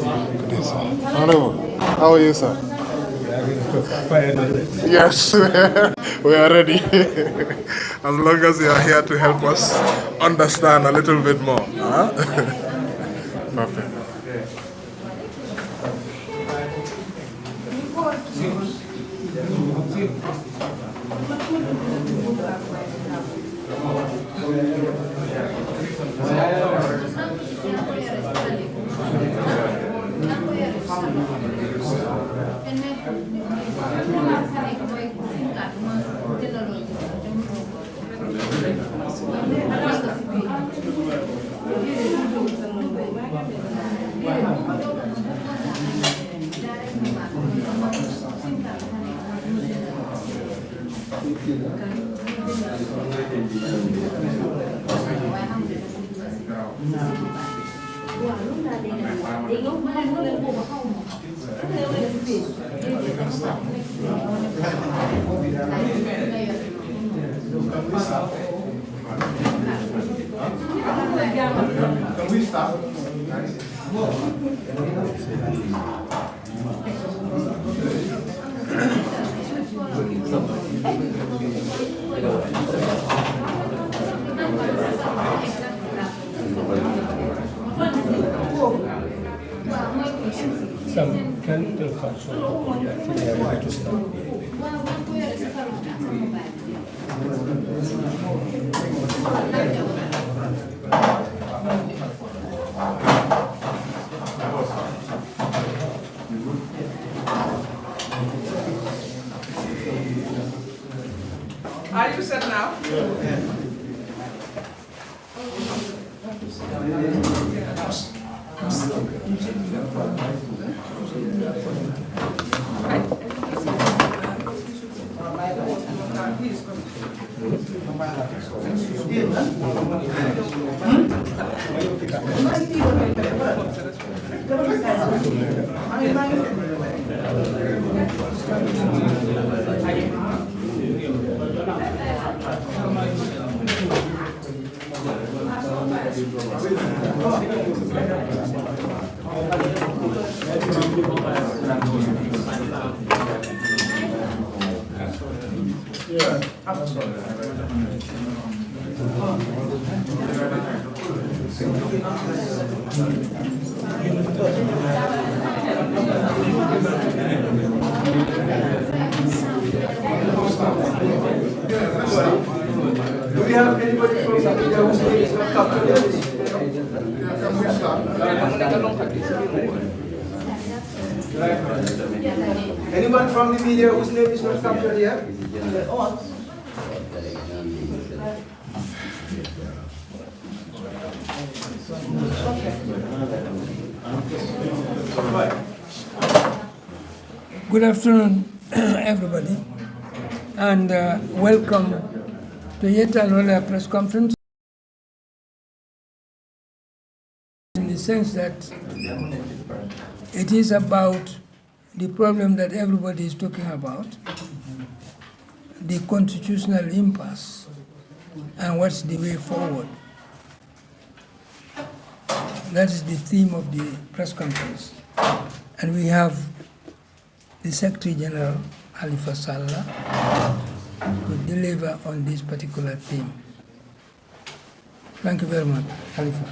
Good day, sir. Honorable, how are you, sir? Yes, we are ready. As long as you are here to help us understand a little bit more. Huh? Perfect. Can we start? Some clinical function actually are ready to start. Are you set now? Do we have anybody from the media who's not captured yet? Anyone from the media whose name is not captured yet? Good afternoon, everybody, and welcome to yet another press conference. In the sense that it is about the problem that everybody is talking about, the constitutional impasse, and what's the way forward. That is the theme of the press conference. And we have the Secretary General, Halifa Sallah, to deliver on this particular theme. Thank you very much, Halifa.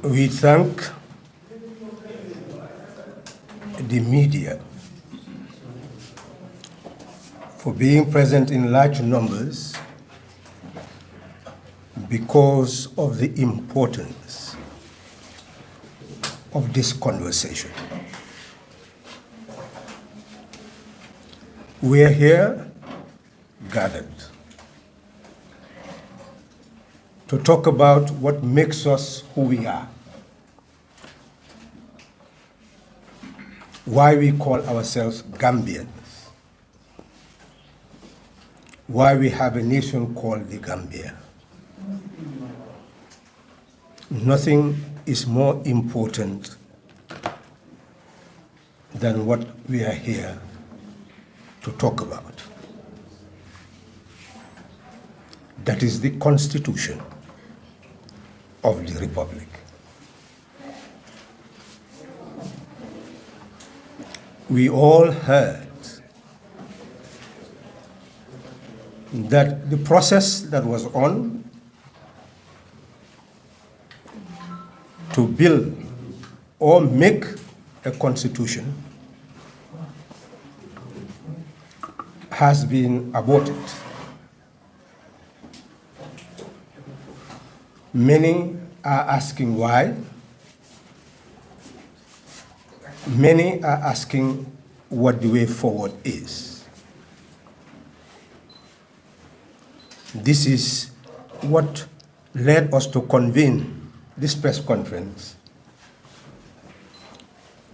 We thank the media for being present in large numbers because of the importance of this conversation. We are here gathered to talk about what makes us who we are, why we call ourselves Gambians, why we have a nation called the Gambia. Nothing is more important than what we are here to talk about. That is the Constitution of the Republic. We all heard that the process that was on to build or make a constitution has been aborted. Many are asking why. Many are asking what the way forward is. This is what led us to convene this press conference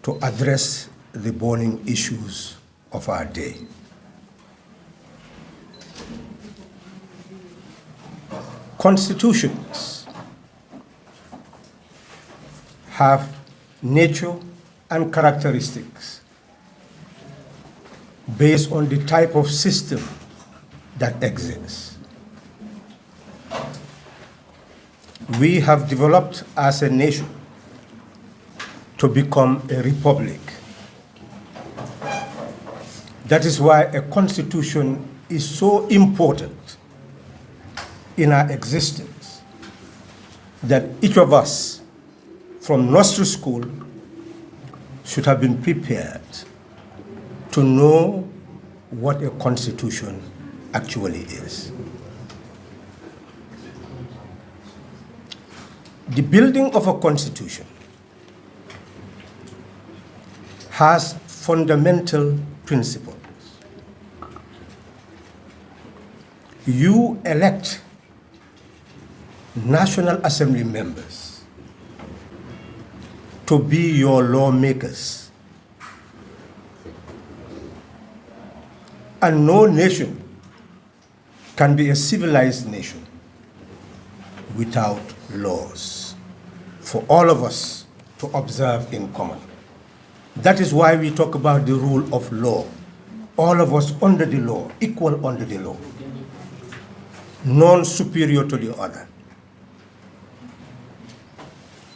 to address the burning issues of our day. Constitutions have nature and characteristics based on the type of system that exists. We have developed as a nation to become a republic. That is why a constitution is so important in our existence, that each of us from nursery school should have been prepared to know what a constitution actually is. The building of a constitution has fundamental principles. You elect National Assembly members to be your lawmakers. And no nation can be a civilized nation without laws for all of us to observe in common. That is why we talk about the rule of law. All of us under the law, equal under the law, none superior to the other.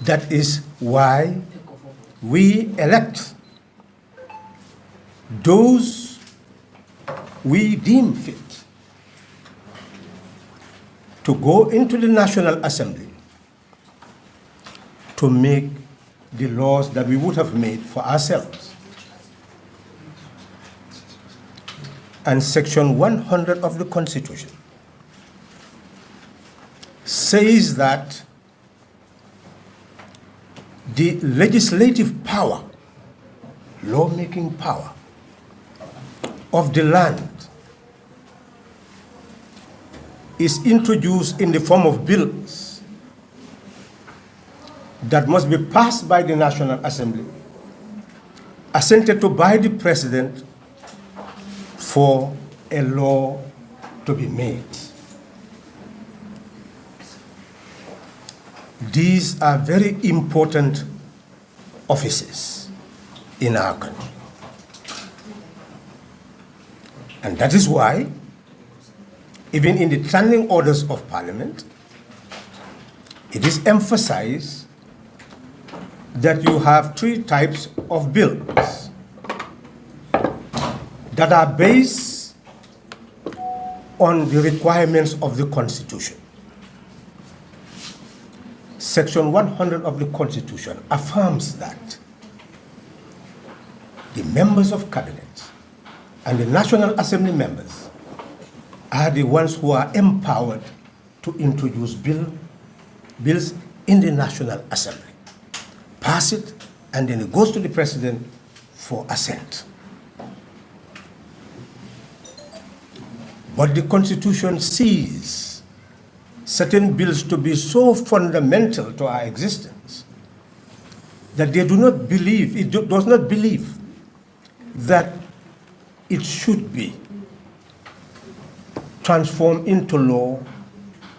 That is why we elect those we deem fit to go into the National Assembly to make the laws that we would have made for ourselves. And Section 100 of the Constitution says that the legislative power, lawmaking power of the land is introduced in the form of bills that must be passed by the National Assembly, assented to by the President for a law to be made. These are very important offices in our country. And that is why, even in the standing orders of Parliament, it is emphasized that you have three types of bills that are based on the requirements of the Constitution. Section 100 of the Constitution affirms that the members of Cabinet and the National Assembly members are the ones who are empowered to introduce bills in the National Assembly, pass it, and then it goes to the President for assent. But the Constitution sees certain bills to be so fundamental to our existence that they do not believe, it does not believe that it should be transformed into law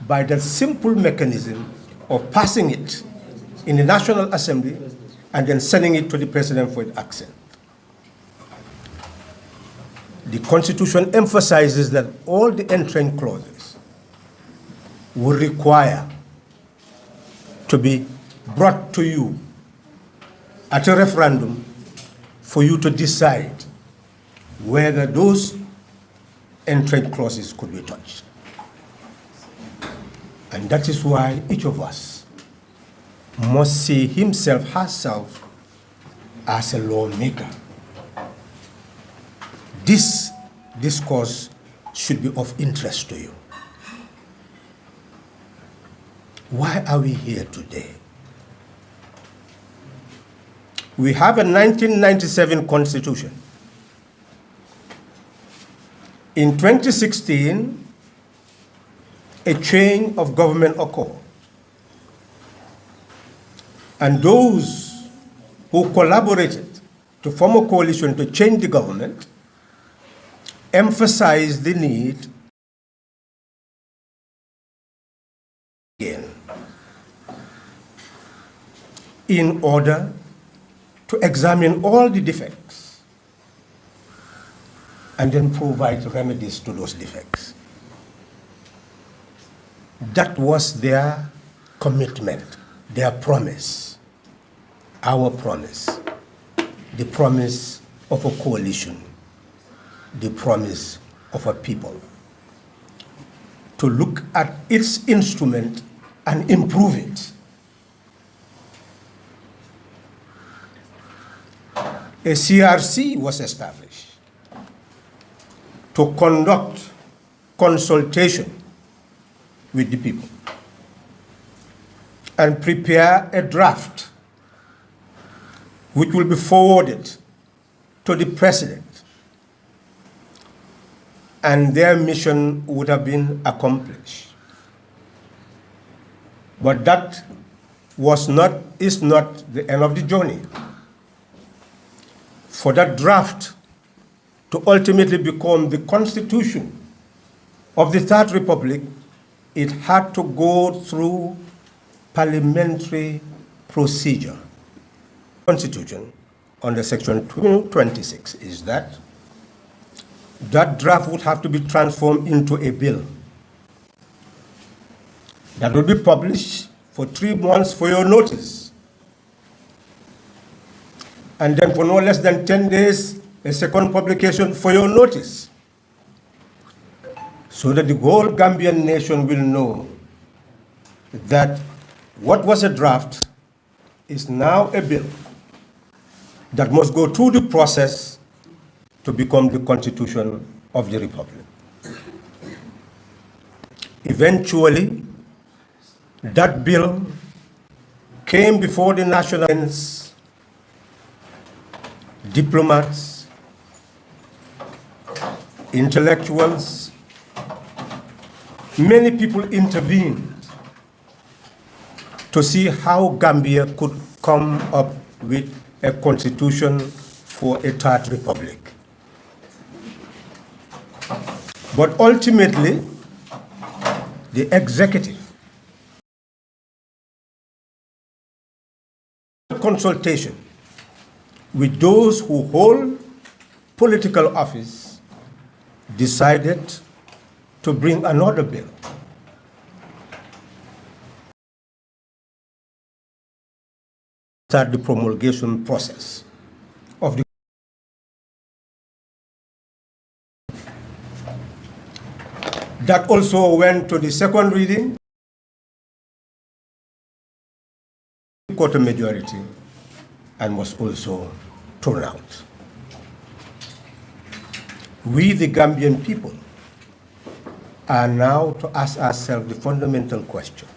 by that simple mechanism of passing it in the National Assembly and then sending it to the President for its assent. The Constitution emphasizes that all the entrant clauses will require to be brought to you at a referendum for you to decide whether those entrant clauses could be touched. And that is why each of us must see himself, herself, as a lawmaker. This discourse should be of interest to you. Why are we here today? We have a 1997 Constitution. In 2016, a change of government occurred. And those who collaborated to form a coalition to change the government emphasized the need again in order to examine all the defects and then provide remedies to those defects. That was their commitment, their promise, our promise, the promise of a coalition, the promise of a people, to look at its instrument and improve it. A CRC was established to conduct consultation with the people and prepare a draft which will be forwarded to the president, and their mission would have been accomplished. But that is not the end of the journey. For that draft to ultimately become the Constitution of the Third Republic, it had to go through parliamentary procedure. Constitution under Section 226 is that draft would have to be transformed into a bill that will be published for 3 months for your notice. And then for no less than 10 days, a second publication for your notice, so that the whole Gambian nation will know that what was a draft is now a bill that must go through the process to become the Constitution of the Republic. Eventually, that bill came before the nationalists, diplomats, intellectuals. Many people intervened to see how Gambia could come up with a constitution for a third republic. But ultimately, the executive consultation with those who hold political office decided to bring another bill. Start the promulgation process of the that also went to the second reading, got a majority, and was also thrown out. We, the Gambian people, are now to ask ourselves the fundamental question: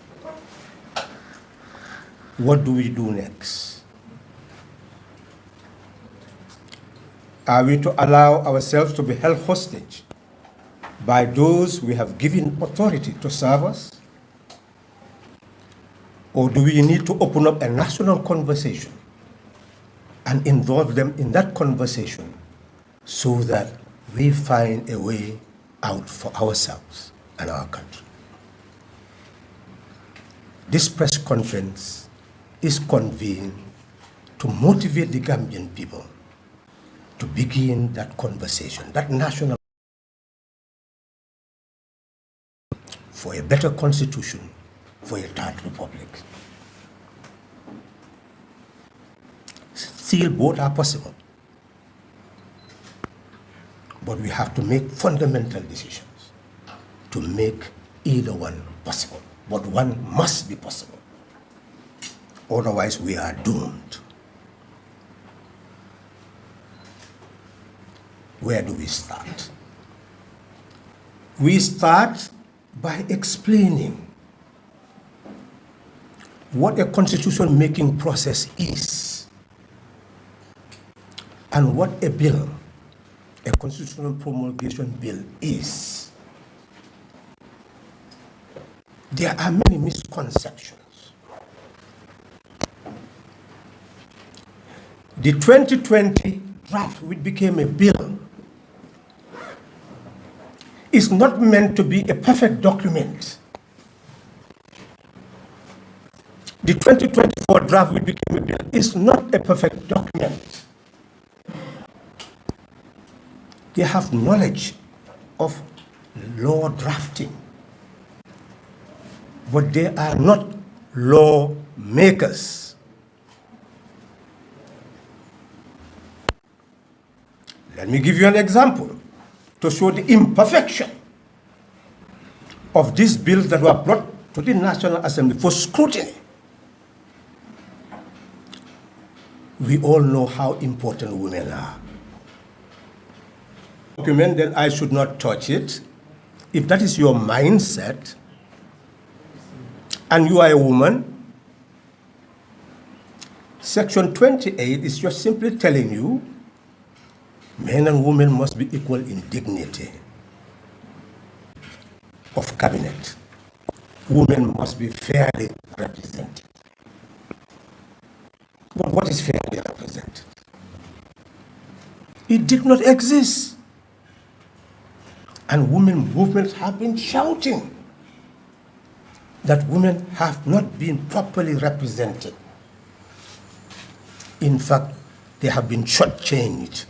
what do we do next? Are we to allow ourselves to be held hostage by those we have given authority to serve us? Or do we need to open up a national conversation and involve them in that conversation so that we find a way out for ourselves and our country? This press conference is convened to motivate the Gambian people to begin that conversation, that national for a better constitution, for a third republic. Still, both are possible. But we have to make fundamental decisions to make either one possible. But one must be possible. Otherwise, we are doomed. Where do we start? We start by explaining what a constitution-making process is and what a bill, a constitutional promulgation bill, is. There are many misconceptions. The 2020 draft, which became a bill, is not meant to be a perfect document. The 2024 draft, which became a bill, is not a perfect document. They have knowledge of law drafting, but they are not law makers. Let me give you an example to show the imperfection of these bills that were brought to the National Assembly for scrutiny. We all know how important women are. Document, then I should not touch it. If that is your mindset, and you are a woman, Section 28 is just simply telling you men and women must be equal in dignity of cabinet. Women must be fairly represented. But what is fairly represented? It did not exist. And women movements have been shouting that women have not been properly represented. In fact, they have been shortchanged.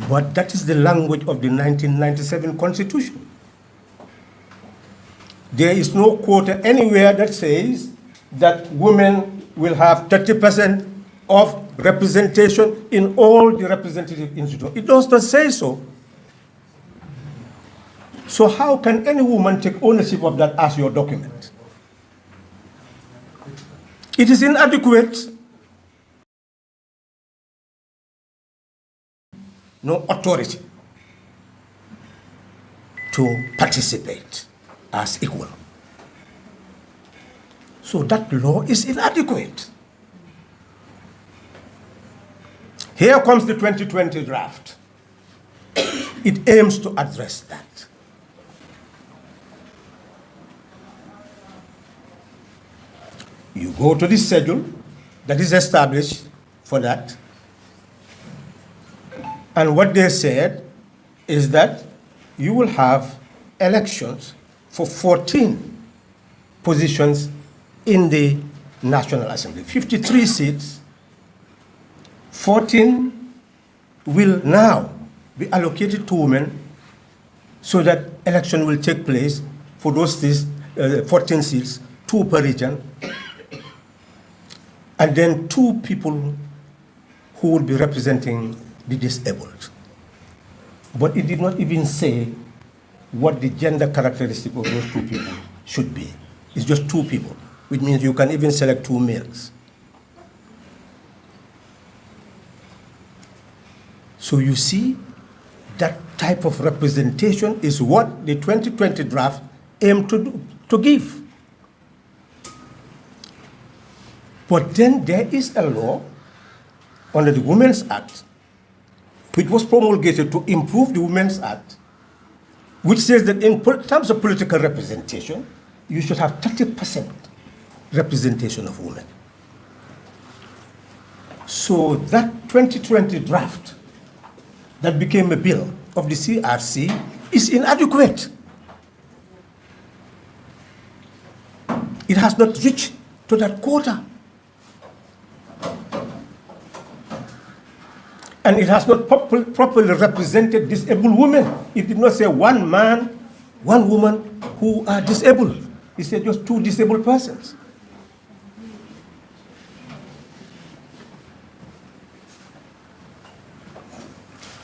But that is the language of the 1997 Constitution. There is no quota anywhere that says that women will have 30% of representation in all the representative institutions. It does not say so. So how can any woman take ownership of that as your document? It is inadequate. No authority to participate as equal. So that law is inadequate. Here comes the 2020 draft. It aims to address that. You go to the schedule that is established for that. And what they said is that you will have elections for 14 positions in the National Assembly. 53 seats, 14 will now be allocated to women so that election will take place for those 14 seats, 2 per region, and then 2 people who will be representing the disabled. But it did not even say what the gender characteristic of those 2 people should be. It's just 2 people, which means you can even select 2 males. So you see, that type of representation is what the 2020 draft aimed to give. But then there is a law under the Women's Act, which was promulgated to improve the Women's Act, which says that in terms of political representation, you should have 30% representation of women. So that 2020 draft that became a bill of the CRC is inadequate. It has not reached to that quota. And it has not properly represented disabled women. It did not say one man, one woman who are disabled. It said just two disabled persons.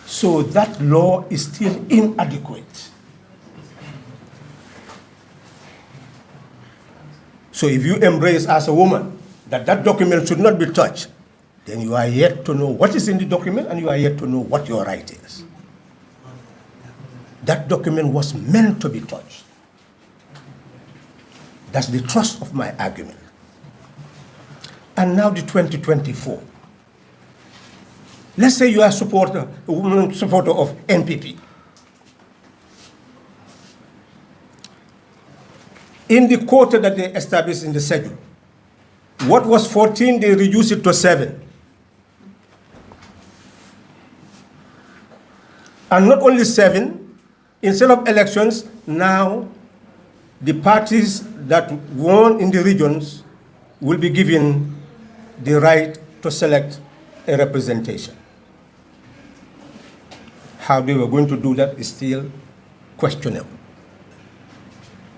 So that law is still inadequate. So if you embrace as a woman that that document should not be touched, then you are yet to know what is in the document and you are yet to know what your right is. That document was meant to be touched. That's the thrust of my argument. And now the 2024. Let's say you are a woman supporter of NPP. In the quota that they established in the schedule, what was 14, they reduced it to 7. And not only 7, instead of elections, now the parties that won in the regions will be given the right to select a representation. How they were going to do that is still questionable,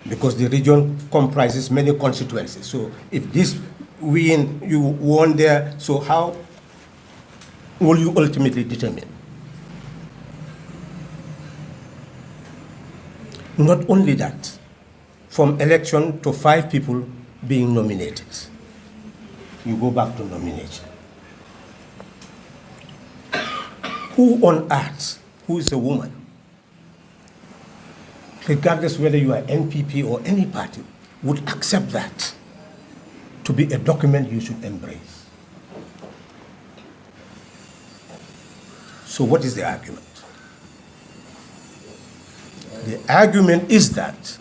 because the region comprises many constituencies. So if this win, you won there, so how will you ultimately determine? Not only that, from election to 5 people being nominated, you go back to nomination. Who on earth, who is a woman, regardless whether you are NPP or any party, would accept that to be a document you should embrace? So what is the argument? The argument is that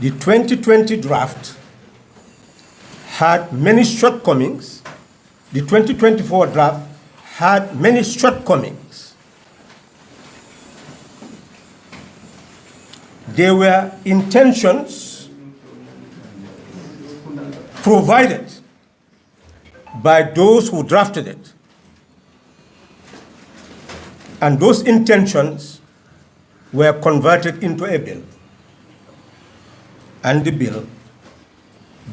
the 2020 draft had many shortcomings. The 2024 draft had many shortcomings. There were intentions provided by those who drafted it. And those intentions were converted into a bill. And the bill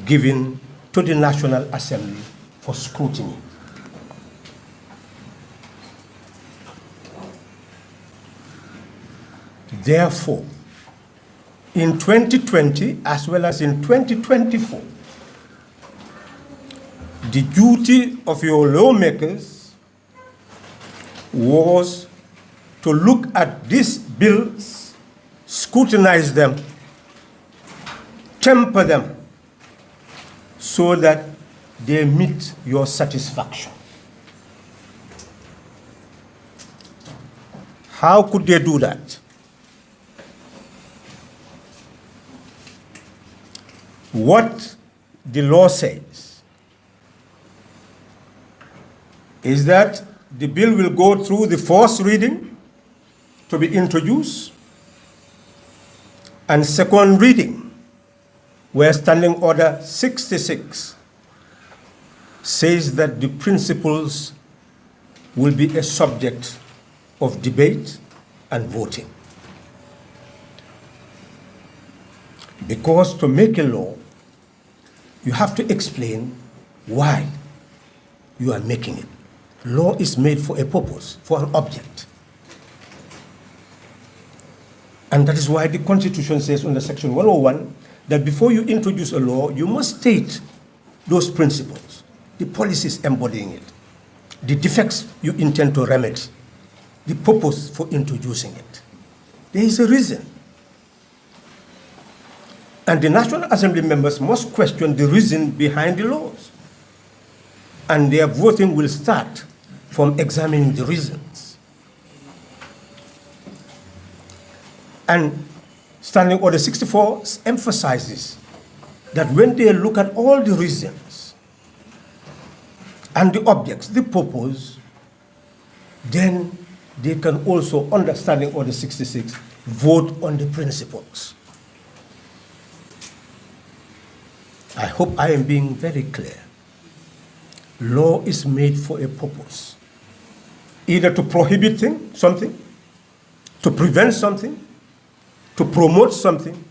given to the National Assembly for scrutiny. Therefore, in 2020 as well as in 2024, the duty of your lawmakers was to look at these bills, scrutinize them, temper them, so that they meet your satisfaction. How could they do that? What the law says is that the bill will go through the first reading to be introduced, and second reading, where Standing Order 66 says that the principles will be a subject of debate and voting. Because to make a law, you have to explain why you are making it. Law is made for a purpose, for an object. And that is why the Constitution says under Section 101 that before you introduce a law, you must state those principles, the policies embodying it, the defects you intend to remedy, the purpose for introducing it. There is a reason. And the National Assembly members must question the reason behind the laws. And their voting will start from examining the reasons. And Standing Order 64 emphasizes that when they look at all the reasons and the objects, the purpose, then they can also, under Standing Order 66, vote on the principles. I hope I am being very clear. Law is made for a purpose. either to prohibit something, to prevent something, to promote something,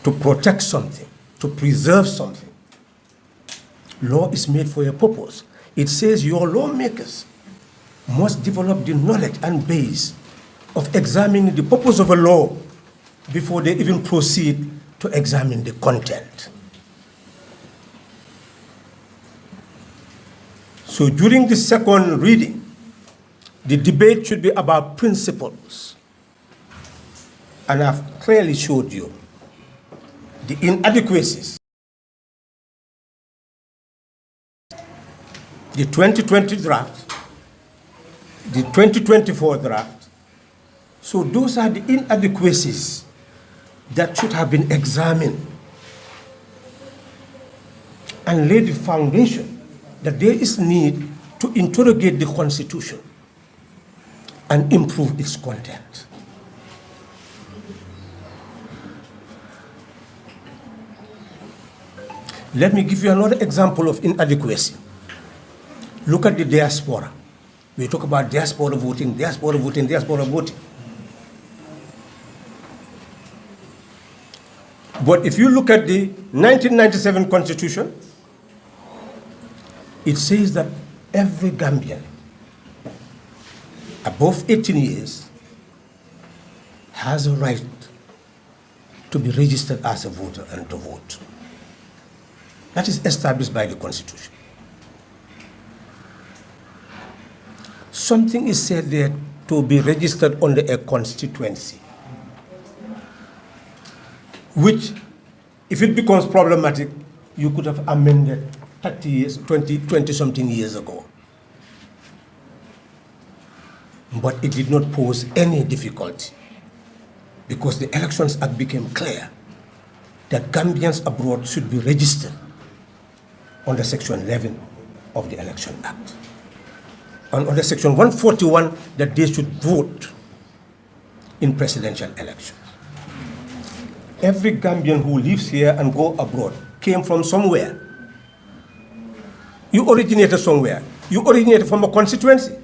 to protect something, to preserve something. Law is made for a purpose. It says your lawmakers must develop the knowledge and base of examining the purpose of a law before they even proceed to examine the content. So during the second reading, the debate should be about principles. And I've clearly showed you the inadequacies. The 2020 draft, the 2024 draft. So those are the inadequacies that should have been examined and lay the foundation that there is need to interrogate the Constitution and improve its content. Let me give you another example of inadequacy. Look at the diaspora. We talk about diaspora voting, diaspora voting, diaspora voting. But if you look at the 1997 Constitution, it says that every Gambian above 18 years has a right to be registered as a voter and to vote. That is established by the Constitution. Something is said there to be registered under a constituency, which, if it becomes problematic, you could have amended 30 years, 20 something years ago. But it did not pose any difficulty because the Elections Act became clear that Gambians abroad should be registered under Section 11 of the Election Act. And under Section 141, that they should vote in presidential elections. Every Gambian who lives here and go abroad came from somewhere. You originated somewhere. You originated from a constituency.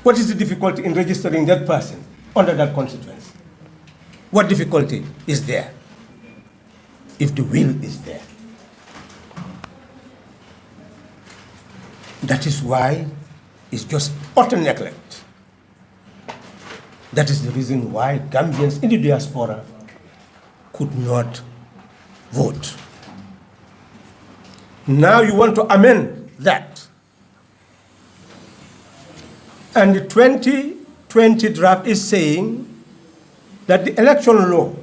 What is the difficulty in registering that person under that constituency? What difficulty is there if the will is there? That is why it's just utter neglect. That is the reason why Gambians in the diaspora could not vote. Now you want to amend that. And the 2020 draft is saying that the election law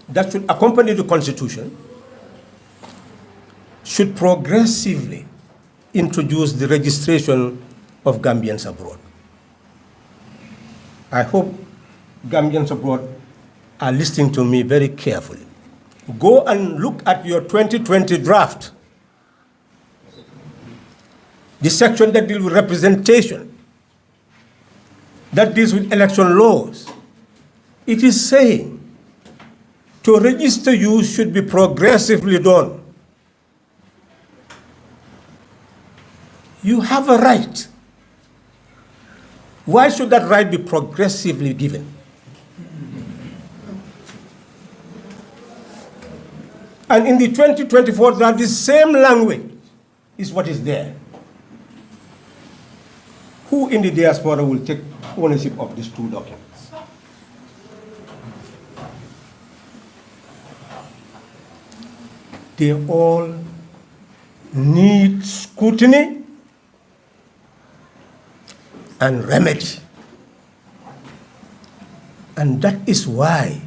that should accompany the Constitution should progressively introduce the registration of Gambians abroad. I hope Gambians abroad are listening to me very carefully. Go and look at your 2020 draft, the section that deals with representation, that deals with election laws. It is saying to register you should be progressively done. You have a right. Why should that right be progressively given? And in the 2024 draft, the same language is what is there. Who in the diaspora will take ownership of these two documents? They all need scrutiny and remedy. And that is why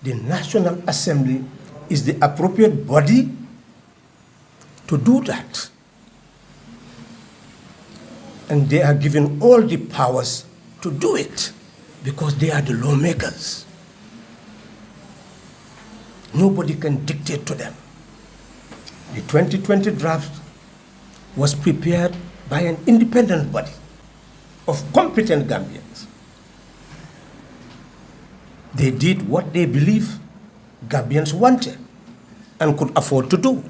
the National Assembly is the appropriate body to do that. And they are given all the powers to do it because they are the lawmakers. Nobody can dictate to them. The 2020 draft was prepared by an independent body of competent Gambians. They did what they believe Gambians wanted and could afford to do.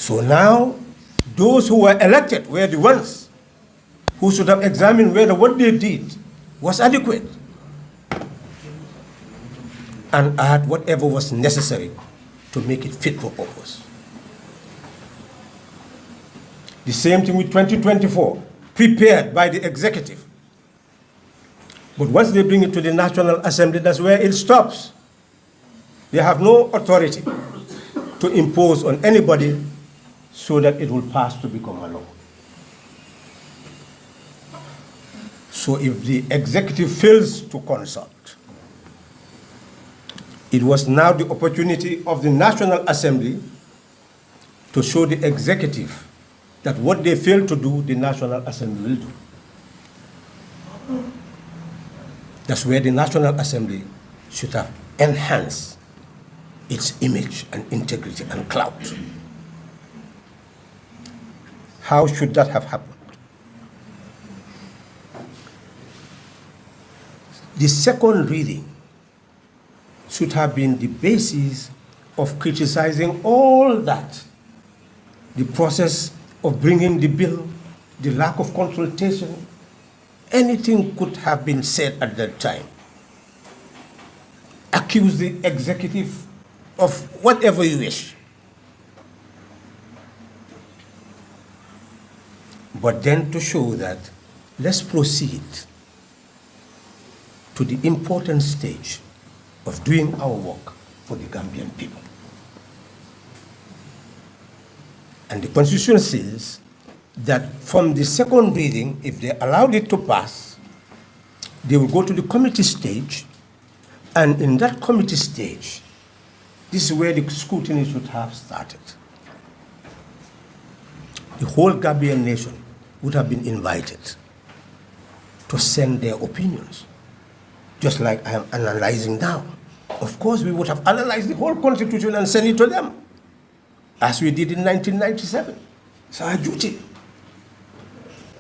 So now, those who were elected were the ones who should have examined whether what they did was adequate and add whatever was necessary to make it fit for purpose. The same thing with 2024, prepared by the executive. But once they bring it to the National Assembly, that's where it stops. They have no authority to impose on anybody so that it will pass to become a law. So if the executive fails to consult, it was now the opportunity of the National Assembly to show the executive that what they failed to do, the National Assembly will do. That's where the National Assembly should have enhanced its image and integrity and clout. How should that have happened? The second reading should have been the basis of criticizing all that. The process of bringing the bill, the lack of consultation, anything could have been said at that time. Accuse the executive of whatever you wish. But then to show that, let's proceed to the important stage of doing our work for the Gambian people. And the Constitution says that from the second reading, if they allowed it to pass, they will go to the committee stage, and in that committee stage, this is where the scrutiny should have started. The whole Gambian nation would have been invited to send their opinions, just like I am analyzing now. Of course, we would have analyzed the whole Constitution and sent it to them, as we did in 1997. It's our duty.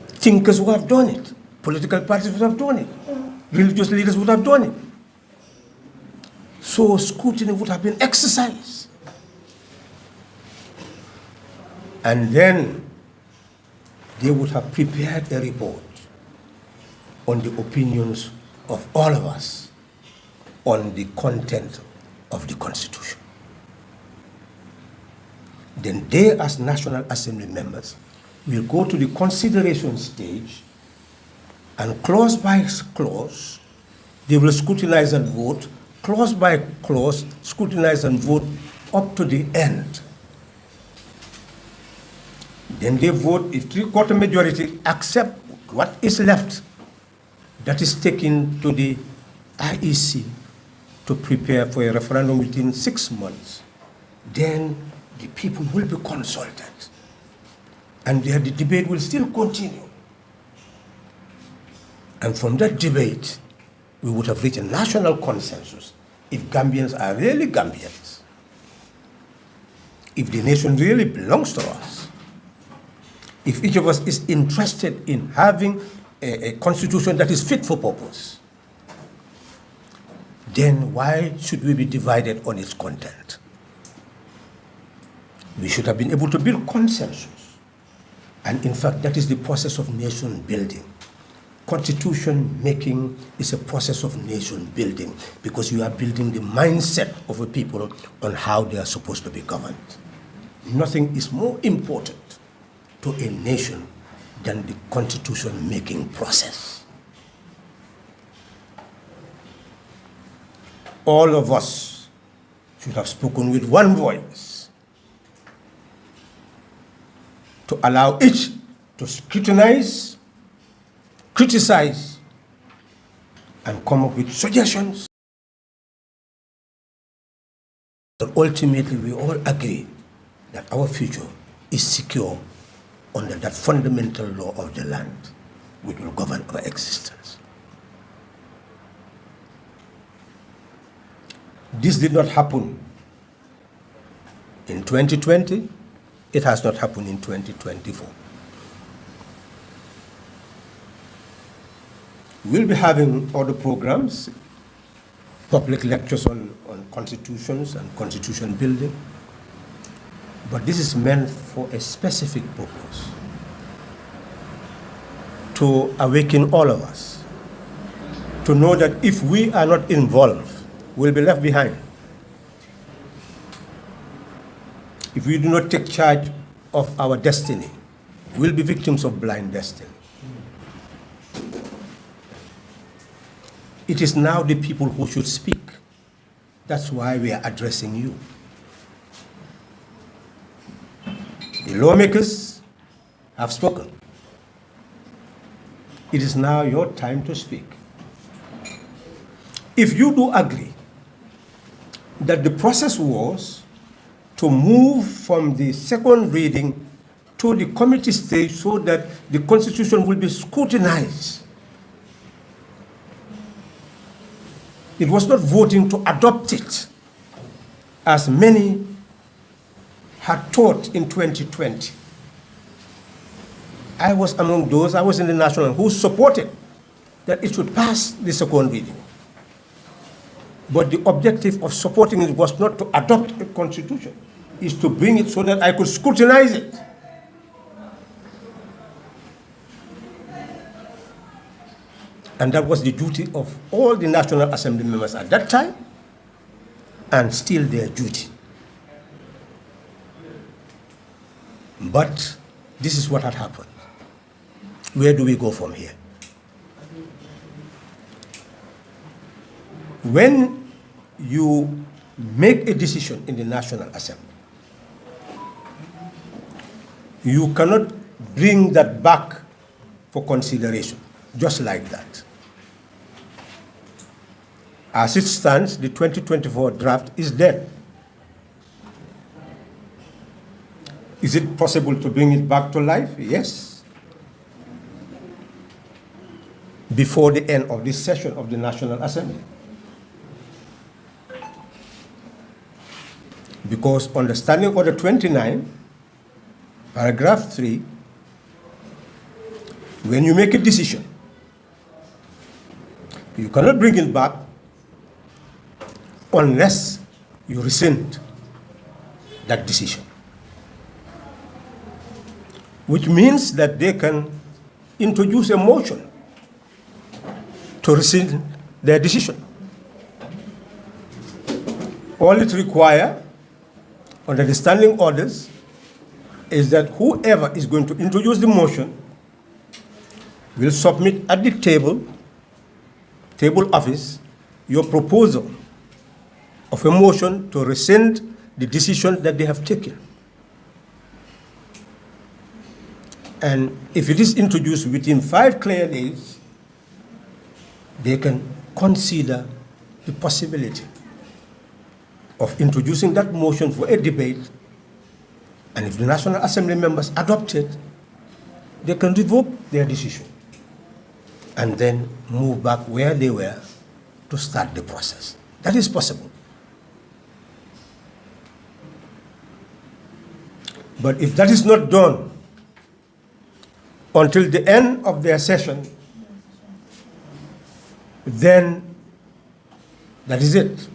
Thinkers would have done it. Political parties would have done it. Religious leaders would have done it. So scrutiny would have been exercised. And then they would have prepared a report on the opinions of all of us on the content of the Constitution. Then they, as National Assembly members, will go to the consideration stage, and clause by clause, they will scrutinize and vote, clause by clause, scrutinize and vote up to the end. Then they vote, if three-quarter majority accept what is left, that is taken to the IEC to prepare for a referendum within 6 months. Then the people will be consulted, and the debate will still continue. And from that debate, we would have reached a national consensus if Gambians are really Gambians, if the nation really belongs to us, if each of us is interested in having a constitution that is fit for purpose, then why should we be divided on its content? We should have been able to build consensus. And in fact, that is the process of nation building. Constitution making is a process of nation building, because you are building the mindset of a people on how they are supposed to be governed. Nothing is more important to a nation than the constitution making process. All of us should have spoken with one voice to allow each to scrutinize, criticize, and come up with suggestions. But ultimately, we all agree that our future is secure under that fundamental law of the land which will govern our existence. This did not happen in 2020. It has not happened in 2024. We'll be having other programs, public lectures on constitutions and constitution building. But this is meant for a specific purpose, to awaken all of us, to know that if we are not involved, we'll be left behind. If we do not take charge of our destiny, we'll be victims of blind destiny. It is now the people who should speak. That's why we are addressing you. The lawmakers have spoken. It is now your time to speak. If you do agree that the process was to move from the second reading to the committee stage so that the Constitution will be scrutinized, it was not voting to adopt it, as many had thought in 2020. I was among those, I was in the National, who supported that it should pass the second reading. But the objective of supporting it was not to adopt a constitution, is to bring it so that I could scrutinize it. And that was the duty of all the National Assembly members at that time, and still their duty. But this is what had happened. Where do we go from here? When you make a decision in the National Assembly, you cannot bring that back for consideration, just like that. As it stands, the 2024 draft is dead. Is it possible to bring it back to life? Yes. Before the end of this session of the National Assembly. Because under Standing Order 29, paragraph 3, when you make a decision, you cannot bring it back unless you rescind that decision. Which means that they can introduce a motion to rescind their decision. All it requires under the standing orders is that whoever is going to introduce the motion will submit at the table office, your proposal of a motion to rescind the decision that they have taken. And if it is introduced within 5 clear days, they can consider the possibility of introducing that motion for a debate. And if the National Assembly members adopt it, they can revoke their decision and then move back where they were to start the process. That is possible. But if that is not done until the end of their session, then that is it.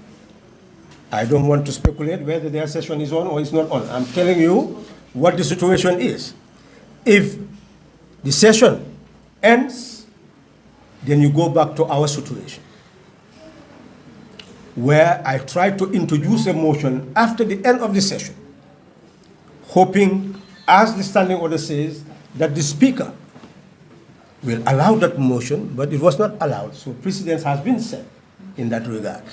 I don't want to speculate whether their session is on or is not on. I'm telling you what the situation is. If the session ends, then you go back to our situation, where I try to introduce a motion after the end of the session, hoping, as the standing order says, that the Speaker will allow that motion, but it was not allowed, so precedence has been set in that regard.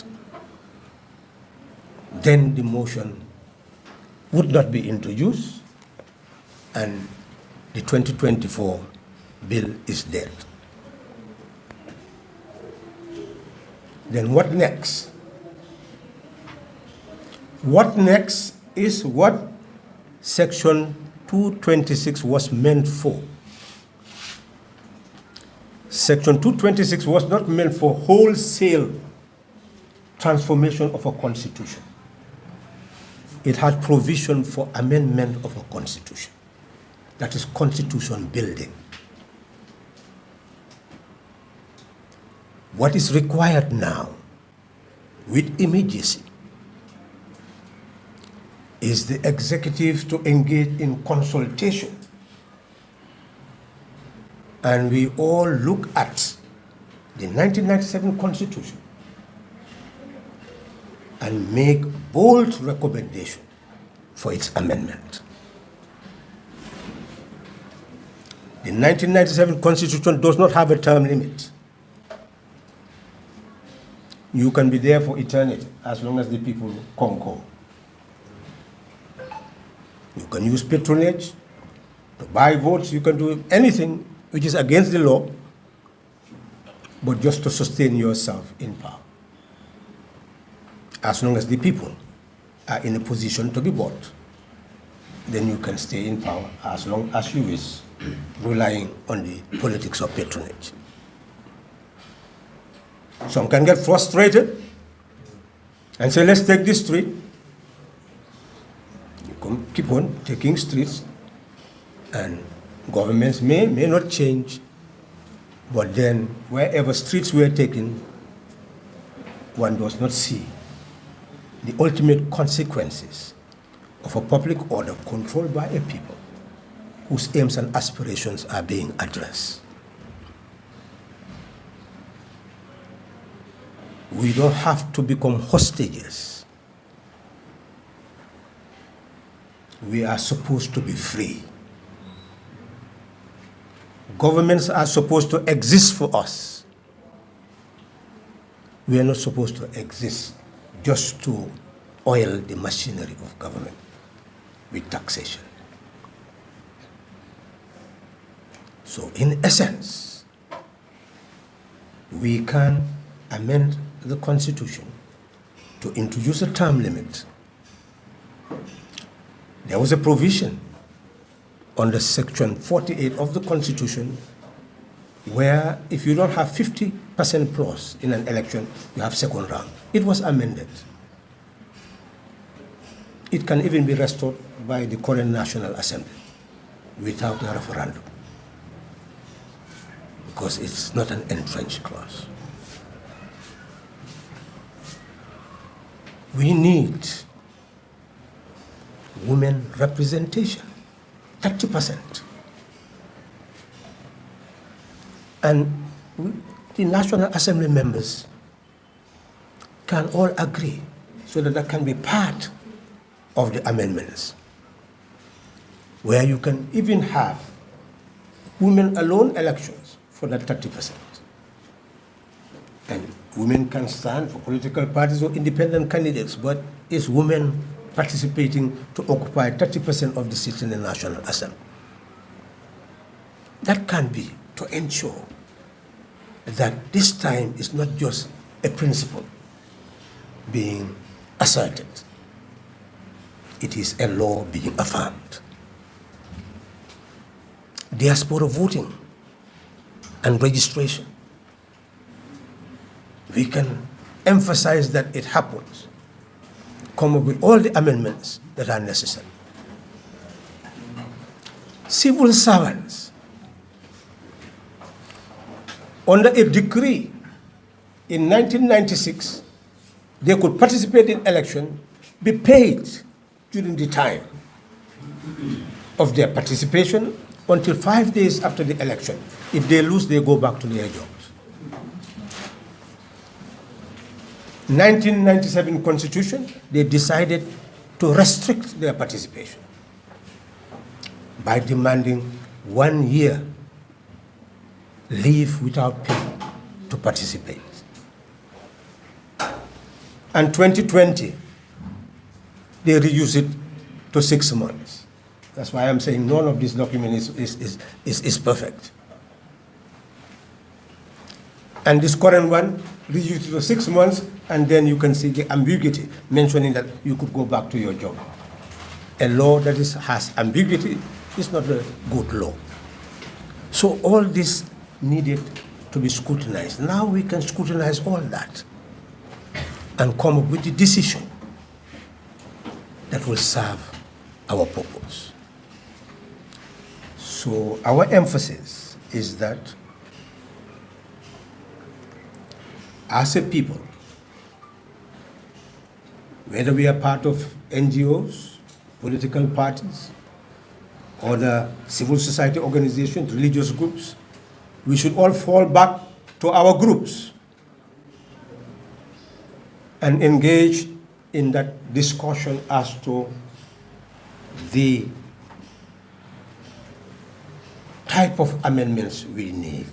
Then the motion would not be introduced, and the 2024 bill is dead. Then what next? What next is what Section 226 was meant for. Section 226 was not meant for wholesale transformation of a constitution. It had provision for amendment of a constitution. That is constitution building. What is required now, with immediacy, is the executive to engage in consultation. And we all look at the 1997 Constitution and make bold recommendation for its amendment. The 1997 Constitution does not have a term limit. You can be there for eternity as long as the people concur. You can use patronage to buy votes. You can do anything which is against the law, but just to sustain yourself in power. As long as the people are in a position to be bought, then you can stay in power as long as you wish, relying on the politics of patronage. Some can get frustrated and say, let's take this street. You keep on taking streets, and governments may not change, but then wherever streets were taken, one does not see the ultimate consequences of a public order controlled by a people whose aims and aspirations are being addressed. We don't have to become hostages. We are supposed to be free. Governments are supposed to exist for us. We are not supposed to exist just to oil the machinery of government with taxation. So in essence, we can amend the Constitution to introduce a term limit. There was a provision under Section 48 of the Constitution where if you don't have 50% plus in an election, you have second round. It was amended. It can even be restored by the current National Assembly without a referendum, because it's not an entrenched clause. We need women representation, 30%. And the National Assembly members can all agree so that that can be part of the amendments, where you can even have women alone elections for that 30%. And women can stand for political parties or independent candidates, but it's women participating to occupy 30% of the seats in the National Assembly. That can be to ensure that this time is not just a principle being asserted. It is a law being affirmed. Diaspora voting and registration. We can emphasize that it happens. Come up with all the amendments that are necessary. Civil servants, under a decree in 1996, they could participate in election, be paid during the time of their participation until 5 days after the election. If they lose, they go back to their jobs. 1997 Constitution, they decided to restrict their participation by demanding 1 year leave without pay to participate. And 2020, they reduced it to 6 months. That's why I'm saying none of this document is perfect. And this current one reduced it to 6 months, and then you can see the ambiguity mentioning that you could go back to your job. A law that has ambiguity is not a good law. So all this needed to be scrutinized. Now we can scrutinize all that and come up with the decision that will serve our purpose. So our emphasis is that as a people, whether we are part of NGOs political parties, other civil society organizations, religious groups. We should all fall back to our groups and engage in that discussion as to the type of amendments we need.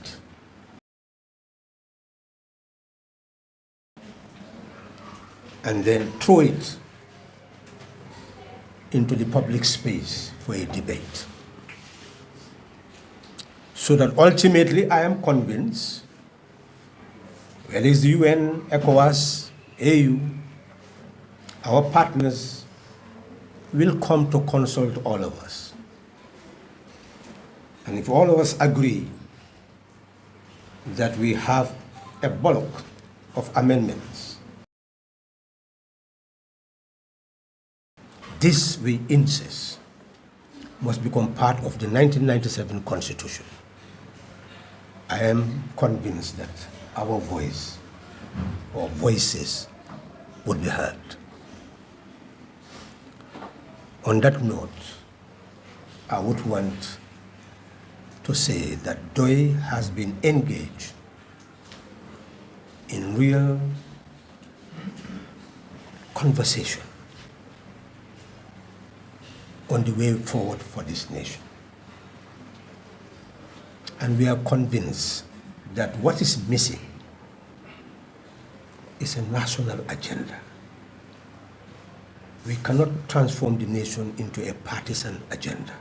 And then throw it into the public space for a debate. So that ultimately I am convinced, whether it's the UN, ECOWAS, AU, our partners will come to consult all of us. And if all of us agree that we have a bulk of amendments, this, we insist, must become part of the 1997 Constitution. I am convinced that our voice, or voices, would be heard. On that note, I would want to say that DOI has been engaged in real conversation on the way forward for this nation. And we are convinced that what is missing is a national agenda. We cannot transform the nation into a partisan agenda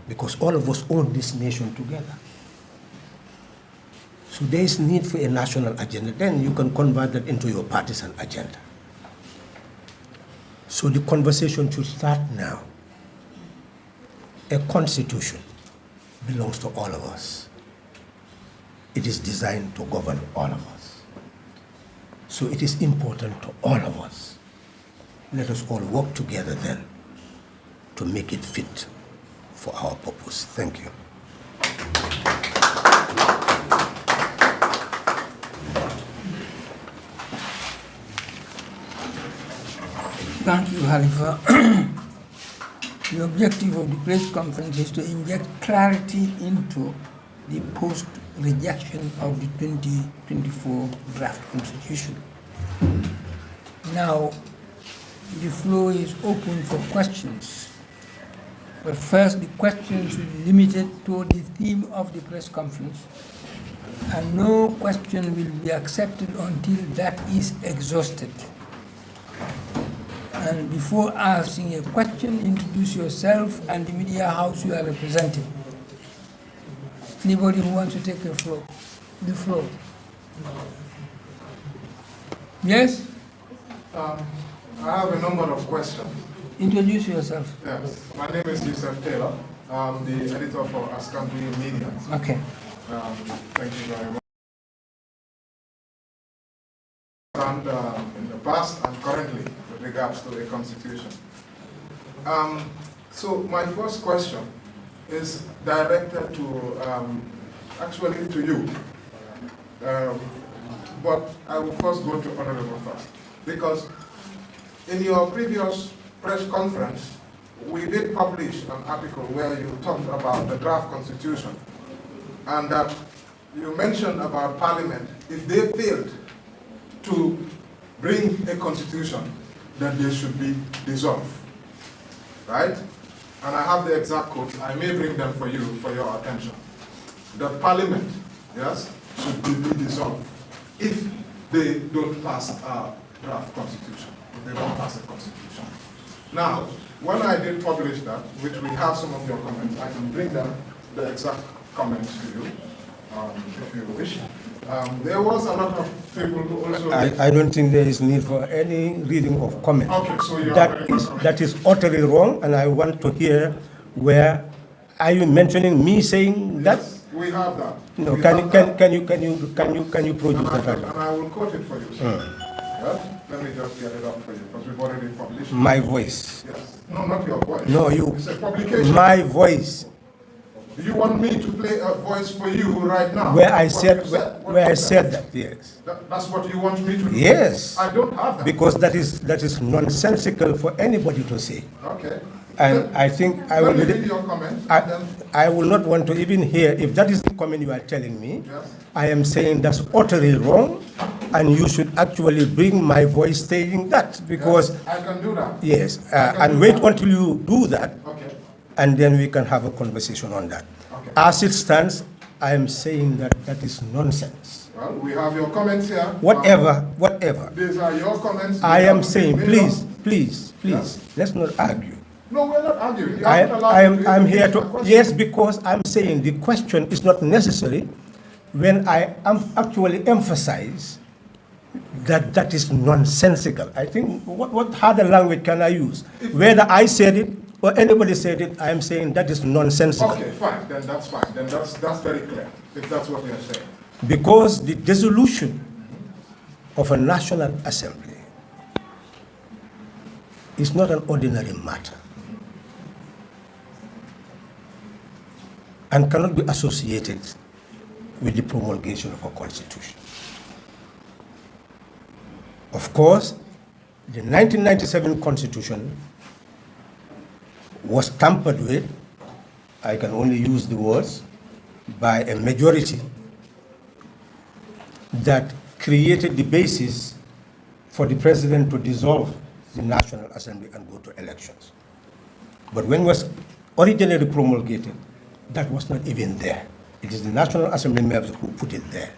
because all of us own this nation together. So there is need for a national agenda. Then you can convert that into your partisan agenda. So the conversation should start now. A constitution belongs to all of us. It is designed to govern all of us. So it is important to all of us. Let us all work together then to make it fit for our purpose. Thank you. Thank you, Halifa. The objective of the press conference is to inject clarity into the post-rejection of the 2024 draft constitution. Now, the floor is open for questions. But first, the questions will be limited to the theme of the press conference, and no question will be accepted until that is exhausted. And before asking a question, introduce yourself and the media house you are representing. Anybody who wants to take the floor? Yes? I have a number of questions. Introduce yourself. Yes, my name is Yusuf Taylor. I'm the editor for Ascambia Media. Okay. Thank you very much. And in the past and currently with regards to the Constitution. So my first question is directed to, actually to you. But I will first go to Honorable first. Because in your previous press conference, we did publish an article where you talked about the draft constitution and that you mentioned about Parliament, if they failed to bring a constitution, then they should be dissolved, right? And I have the exact quotes. I may bring them for you, for your attention. The Parliament, yes, should be dissolved if they don't pass a draft constitution, if they don't pass a constitution. Now, when I did publish that, which we have some of your comments, I can bring them, the exact comments to you, if you wish. There was a lot of people who also... I don't think there is need for any reading of comments. Okay, so you that is utterly wrong, and I want to hear where are you mentioning me saying that? Yes, we have that. No, we can you produce and that? And I will quote it for you, sir. Yes? Let me just get it up for you because we've already published it. My voice. Yes. No, not your voice. No, you. It's a publication. My voice. Do you want me to play a voice for you right now? Where I said that, yes. That's what you want me to do? Yes. I don't have that. Because that is nonsensical for anybody to say. Okay. And I think I will read your comments. I will not want to even hear, if that is the comment you are telling me, Yes. I am saying that's utterly wrong, and you should actually bring my voice saying that, because... Yes, I can do that. Yes, and wait until you do that, Okay. and then we can have a conversation on that. Okay. As it stands, I am saying that that is nonsense. Well, we have your comments here. Whatever. These are your comments. I am saying, please, Yes. let's not argue. No, we're not arguing. You haven't allowed me I'm here answer to, the question. yes, because I'm saying the question is not necessary when I am actually emphasize that that is nonsensical. I think, what harder language can I use? Whether I said it or anybody said it, I am saying that is nonsensical. Okay, fine, then that's fine. Then that's very clear, if that's what you're saying. Because the dissolution of a National Assembly is not an ordinary matter and cannot be associated with the promulgation of a constitution. Of course, the 1997 constitution was tampered with, I can only use the words, by a majority that created the basis for the president to dissolve the National Assembly and go to elections. But when it was originally promulgated, that was not even there. It is the National Assembly members who put it there.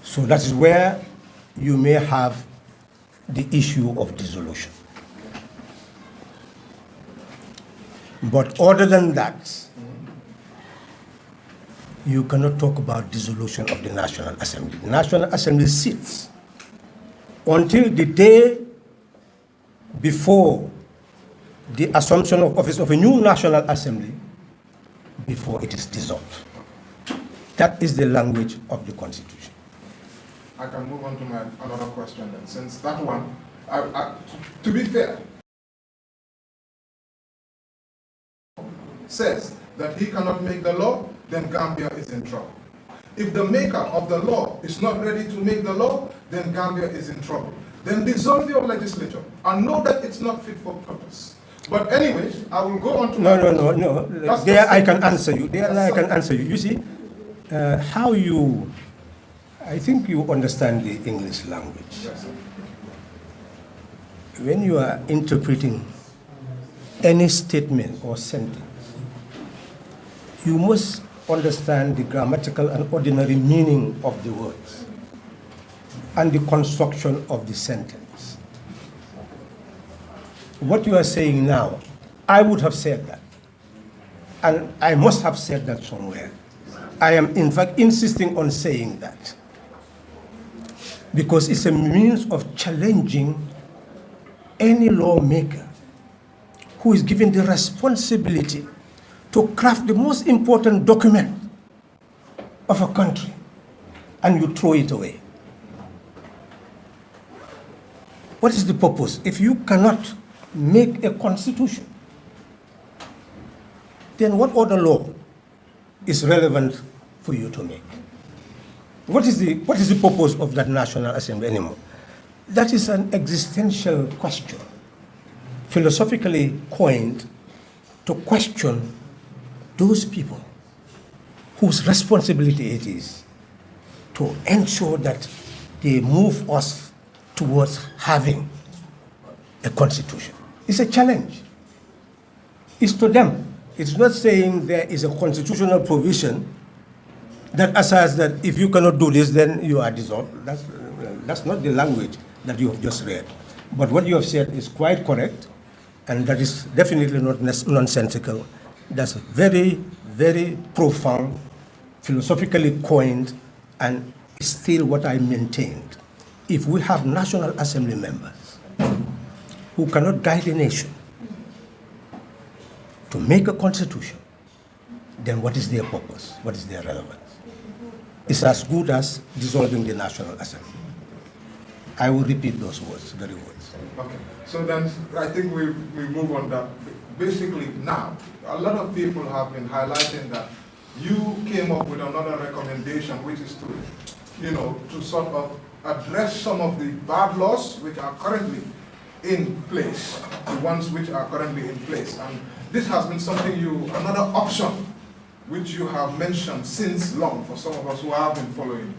So that is where you may have the issue of dissolution. But other than that, you cannot talk about dissolution of the National Assembly. The National Assembly sits until the day before the assumption of office of a new National Assembly, before it is dissolved. That is the language of the Constitution. I can move on to my another question then, since that one, to be fair, says that he cannot make the law, then Gambia is in trouble. If the maker of the law is not ready to make the law, then Gambia is in trouble. Then dissolve your legislature and know that it's not fit for purpose. But anyways, I will go on to No. There I can answer you. You see, how you, I think you understand the English language. Yes, sir. When you are interpreting any statement or sentence, you must understand the grammatical and ordinary meaning of the words and the construction of the sentence. What you are saying now, I would have said that. And I must have said that somewhere. I am in fact insisting on saying that. Because it's a means of challenging any lawmaker who is given the responsibility to craft the most important document of a country, and you throw it away. What is the purpose? If you cannot make a constitution, then what other law is relevant for you to make? What is the purpose of that National Assembly anymore? That is an existential question, philosophically coined to question those people whose responsibility it is to ensure that they move us towards having a constitution. It's a challenge. It's to them. It's not saying there is a constitutional provision that asserts that if you cannot do this, then you are dissolved. That's not the language that you have just read. But what you have said is quite correct, and that is definitely not nonsensical. That's very, very profound, philosophically coined, and still what I maintained. If we have National Assembly members who cannot guide a nation to make a constitution, then what is their purpose? What is their relevance? It's as good as dissolving the National Assembly. I will repeat those words, very words. Okay, so then I think we move on basically now, a lot of people have been highlighting that you came up with another recommendation, which is to, to sort of address some of the bad laws which are currently in place, the ones which are currently in place. And this has been something another option, which you have mentioned since long for some of us who have been following.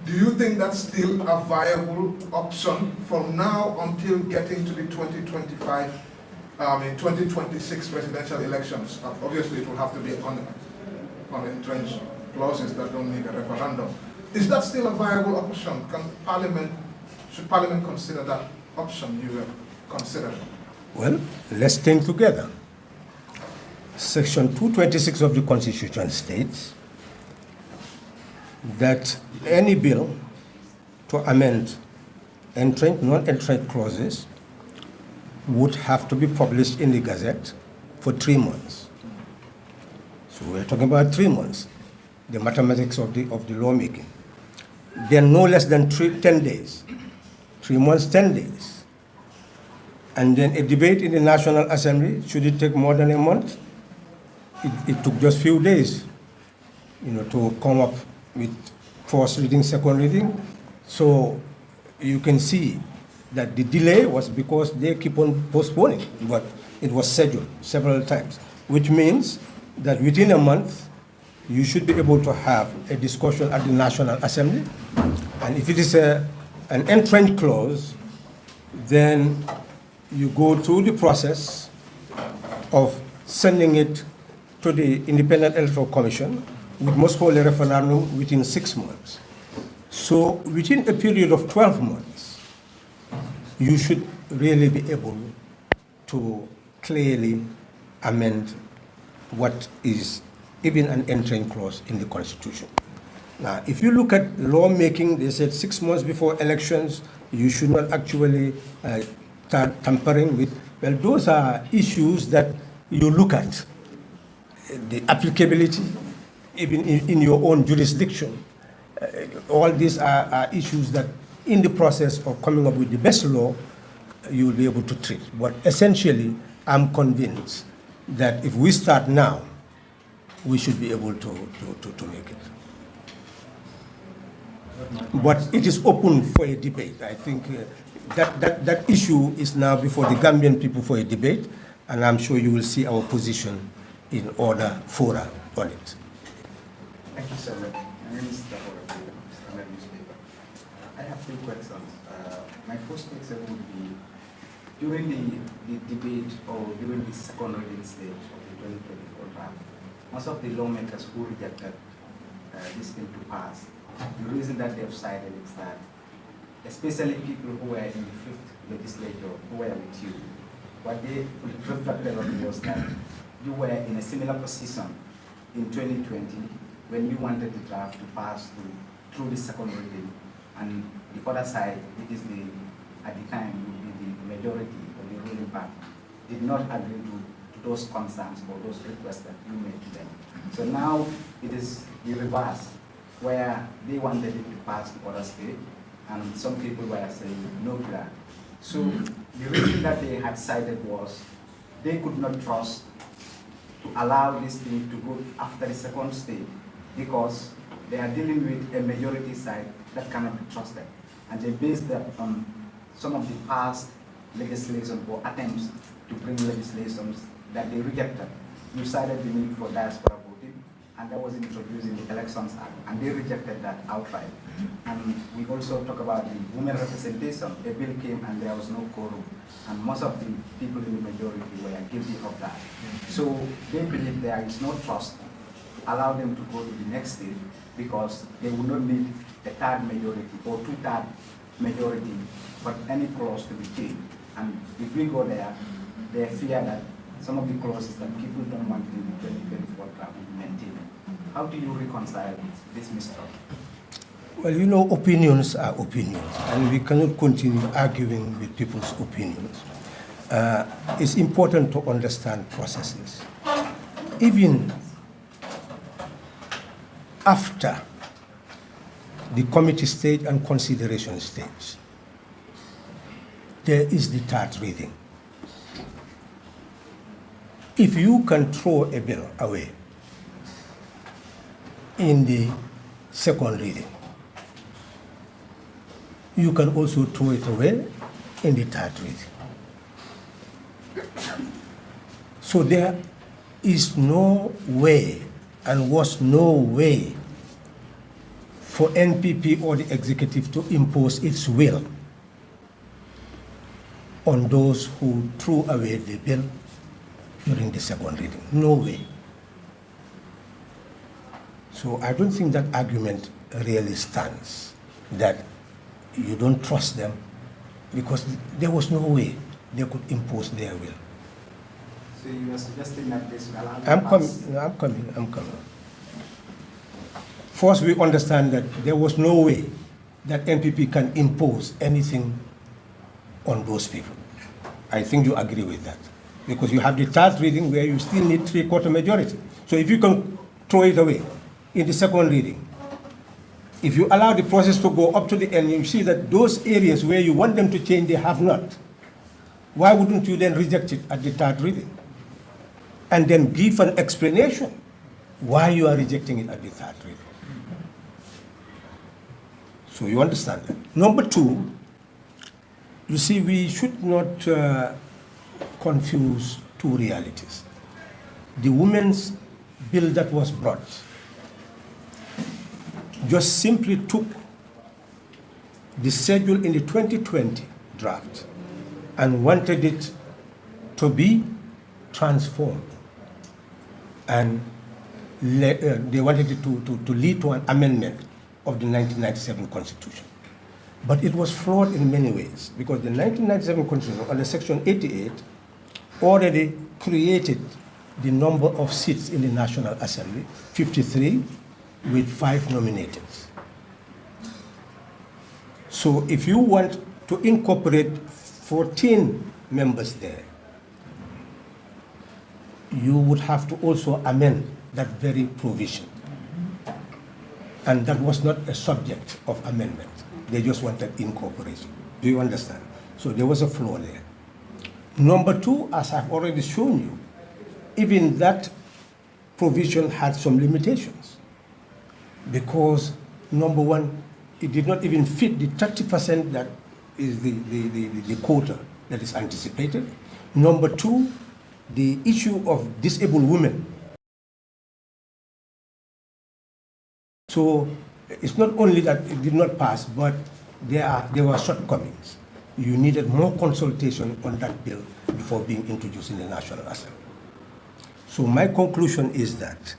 Do you think that's still a viable option from now until getting to the 2026 presidential elections? Obviously, it will have to be on entrenched clauses that don't need a referendum. Is that still a viable option? Should Parliament consider that option you have considered? Well, let's think together. Section 226 of the Constitution states that any bill to amend entrenched, non-entrenched clauses would have to be published in the Gazette for 3 months. So we're talking about 3 months, the mathematics of the lawmaking. Then no less than 10 days, 3 months, 10 days. And then a debate in the National Assembly, should it take more than a month? It took just few days, to come up with first reading, second reading. So you can see that the delay was because they keep on postponing, but it was scheduled several times, which means that within a month, you should be able to have a discussion at the National Assembly. And if it is an entrenched clause, then you go through the process of sending it to the Independent Electoral Commission, which must hold a referendum within 6 months. So within a period of 12 months, you should really be able to clearly amend what is even an entrenched clause in the Constitution. Now, if you look at lawmaking, they said 6 months before elections, you should not actually start tampering with. Well, those are issues that you look at. The applicability, even in your own jurisdiction. All these are issues that in the process of coming up with the best law, you will be able to treat. But essentially, I'm convinced that if we start now, we should be able to make it. But it is open for a debate. I think that issue is now before the Gambian people for a debate, and I'm sure you will see our position in order fora on it. Thank you, sir. My name is Standard Newspaper. I have 2 questions. My first question would be, during the debate or during the second reading stage of the 2024 draft, most of the lawmakers who rejected this bill to pass, the reason that they've cited is that, especially people who were in the 5th legislature, who were with you, what they reflected on was that you were in a similar position in 2020 when you wanted the draft to pass through the second reading, and the other side, which is at the time would be the majority or the ruling party, did not agree to those concerns or those requests that you made to them. So now it is the reverse, where they wanted it to pass the other state, and some people were saying no to that. So the reason that they had cited was they could not trust to allow this thing to go after the second stage because they are dealing with a majority side that cannot be trusted. And they based that on some of the past legislation or attempts to bring legislations that they rejected. You cited the need for diaspora voting, and that was introduced in the Elections Act, and they rejected that outright. And we also talk about the women representation. A bill came and there was no quorum, and most of the people in the majority were guilty of that. So they believe there is no trust to allow them to go to the next stage because they will not need a third majority or 2/3 majority for any clause to be changed. And if we go there, they fear that some of the clauses that people don't want in the 2024 draft will be maintained. How do you reconcile this mistrust? Well, opinions are opinions, and we cannot continue arguing with people's opinions. It's important to understand processes. Even after the committee stage and consideration stage, there is the third reading. if you can throw a bill away in the second reading, you can also throw it away in the third reading. So there is no way and was no way for NPP or the executive to impose its will on those who threw away the bill during the second reading. No way. So I don't think that argument really stands, that you don't trust them, because there was no way they could impose their will. So you are suggesting that this will allow I'm coming. First, we understand that there was no way that NPP can impose anything on those people. I think you agree with that, because you have the third reading where you still need 3/4 majority. So if you can throw it away in the second reading, if you allow the process to go up to the end, you see that those areas where you want them to change, they have not. Why wouldn't you then reject it at the third reading? And then give an explanation why you are rejecting it at the third reading. So you understand that. Number two, you see, we should not confuse two realities. The women's bill that was brought just simply took the schedule in the 2020 draft and wanted it to be transformed. And they wanted it to lead to an amendment of the 1997 Constitution. But it was flawed in many ways, because the 1997 Constitution, under Section 88, already created the number of seats in the National Assembly, 53, with 5 nominated. So if you want to incorporate 14 members there, you would have to also amend that very provision. And that was not a subject of amendment. They just wanted incorporation. Do you understand? So there was a flaw there. Number two, as I've already shown you, even that provision had some limitations. Because, number one, it did not even fit the 30% that is the quota that is anticipated. Number two, the issue of disabled women. So it's not only that it did not pass, but there were shortcomings. You needed more consultation on that bill before being introduced in the National Assembly. So my conclusion is that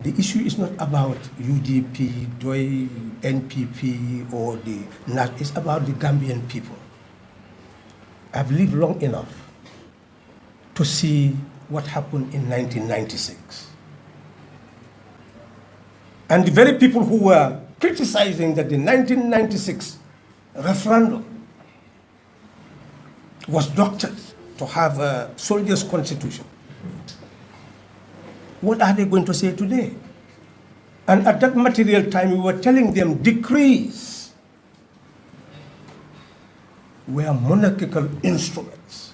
the issue is not about UDP, DOI, NPP, or it's about the Gambian people. I've lived long enough to see what happened in 1996. And the very people who were criticizing that the 1996 referendum was doctored to have a soldier's constitution, what are they going to say today? And at that material time, we were telling them decrees were monarchical instruments.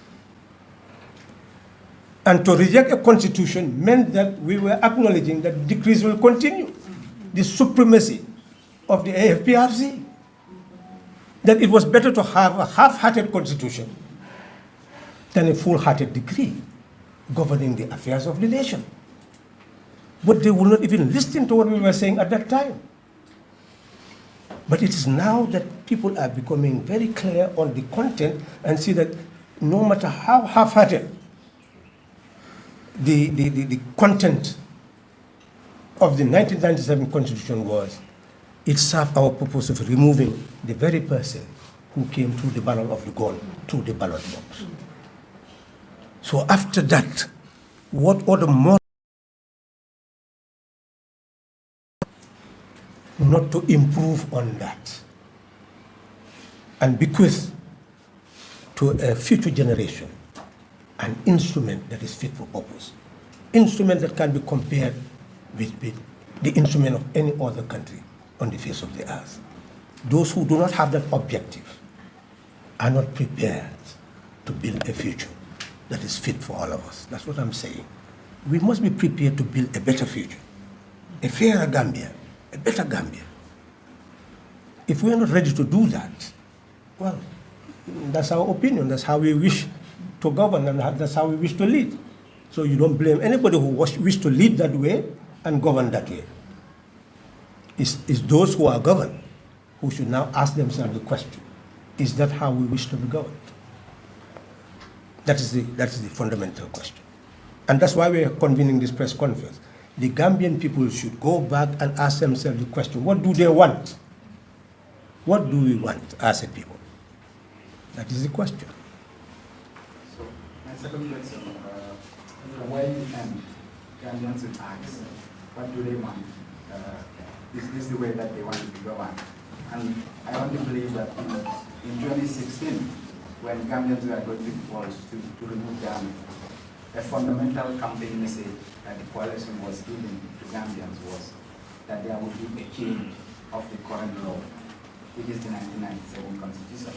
And to reject a constitution meant that we were acknowledging that decrees will continue. The supremacy of the AFPRC, that it was better to have a half-hearted constitution than a full-hearted decree governing the affairs of the nation. But they would not even listen to what we were saying at that time. But it is now that people are becoming very clear on the content and see that no matter how half-hearted the content of the 1997 Constitution was, it served our purpose of removing the very person who came through the barrel of the gun, through the ballot box. So after that, what other more not to improve on that and bequeath to a future generation an instrument that is fit for purpose, instrument that can be compared with the instrument of any other country on the face of the earth. Those who do not have that objective are not prepared to build a future that is fit for all of us. That's what I'm saying. We must be prepared to build a better future, a fairer Gambia, a better Gambia. If we are not ready to do that, well, that's our opinion. That's how we wish to govern, and that's how we wish to lead. So you don't blame anybody who wish to lead that way and govern that way. It's those who are governed who should now ask themselves the question, is that how we wish to be governed? That is the fundamental question. And that's why we are convening this press conference. The Gambian people should go back and ask themselves the question, what do they want? What do we want as a people? That is the question. So, my second question, why Gambians will ask, what do they want? Is this the way that they want to be governed? And I want to believe that in 2016, when Gambians were going to the polls to remove the army, a fundamental campaign message that the coalition was giving to Gambians was that there would be a change of the current law, which is the 1997 Constitution.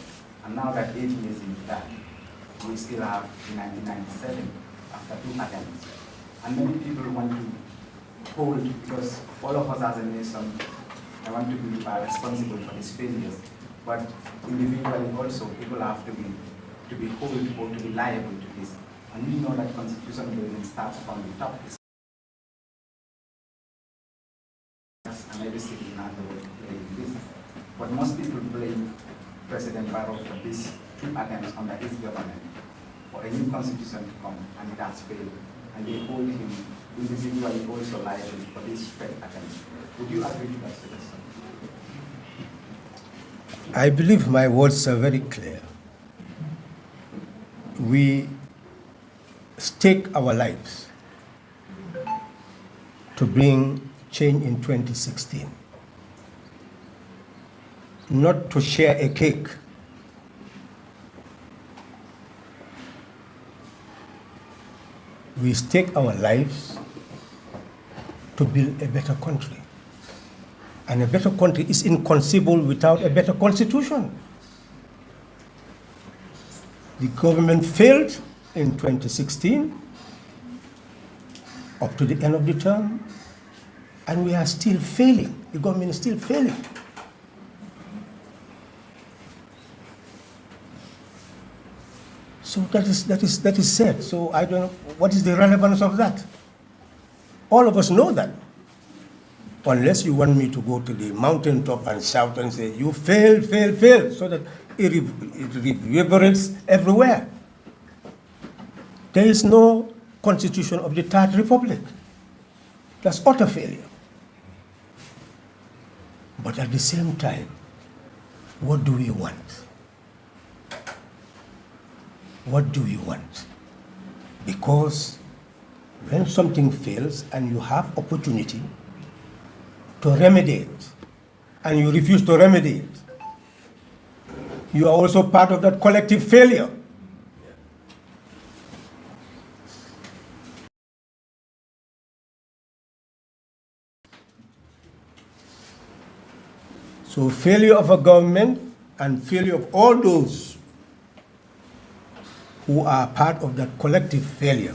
And now that 8 years into that, we still have the 1997 after 2 attempts. And many people want to hold, because all of us as a nation, I want to be responsible for these failures. But individually also, people have to be held or to be liable to this. And we know that constitution building starts from the top. And every citizen has the right to play in this. But most people blame President Barrow for these 2 attempts under his government for a new constitution to come, and it has failed. And they hold him individually also liable for this failed attempt. Would you agree to that suggestion? I believe my words are very clear. We stake our lives to bring change in 2016, not to share a cake. We stake our lives to build a better country. And a better country is inconceivable without a better constitution. The government failed in 2016 up to the end of the term, and we are still failing. The government is still failing. So that is said. So I don't know, what is the relevance of that? All of us know that. Unless you want me to go to the mountaintop and shout and say, you failed, so that it reverberates everywhere. There is no constitution of the Third Republic. That's utter failure. But at the same time, what do we want? What do we want? Because when something fails and you have opportunity to remedy it, and you refuse to remedy it, you are also part of that collective failure. So failure of a government and failure of all those who are part of that collective failure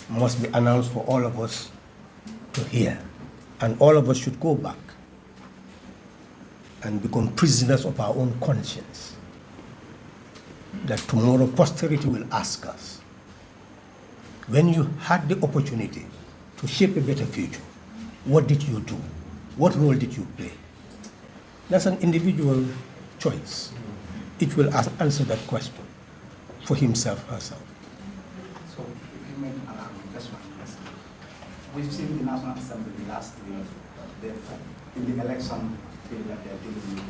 must be announced for all of us to hear. And all of us should go back and become prisoners of our own conscience. That tomorrow posterity will ask us, when you had the opportunity to shape a better future, what did you do? What role did you play? That's an individual choice. It will answer that question for himself, herself. So, if you may allow me, just one question. We've seen the National Assembly last year, in the election field that they're dealing with,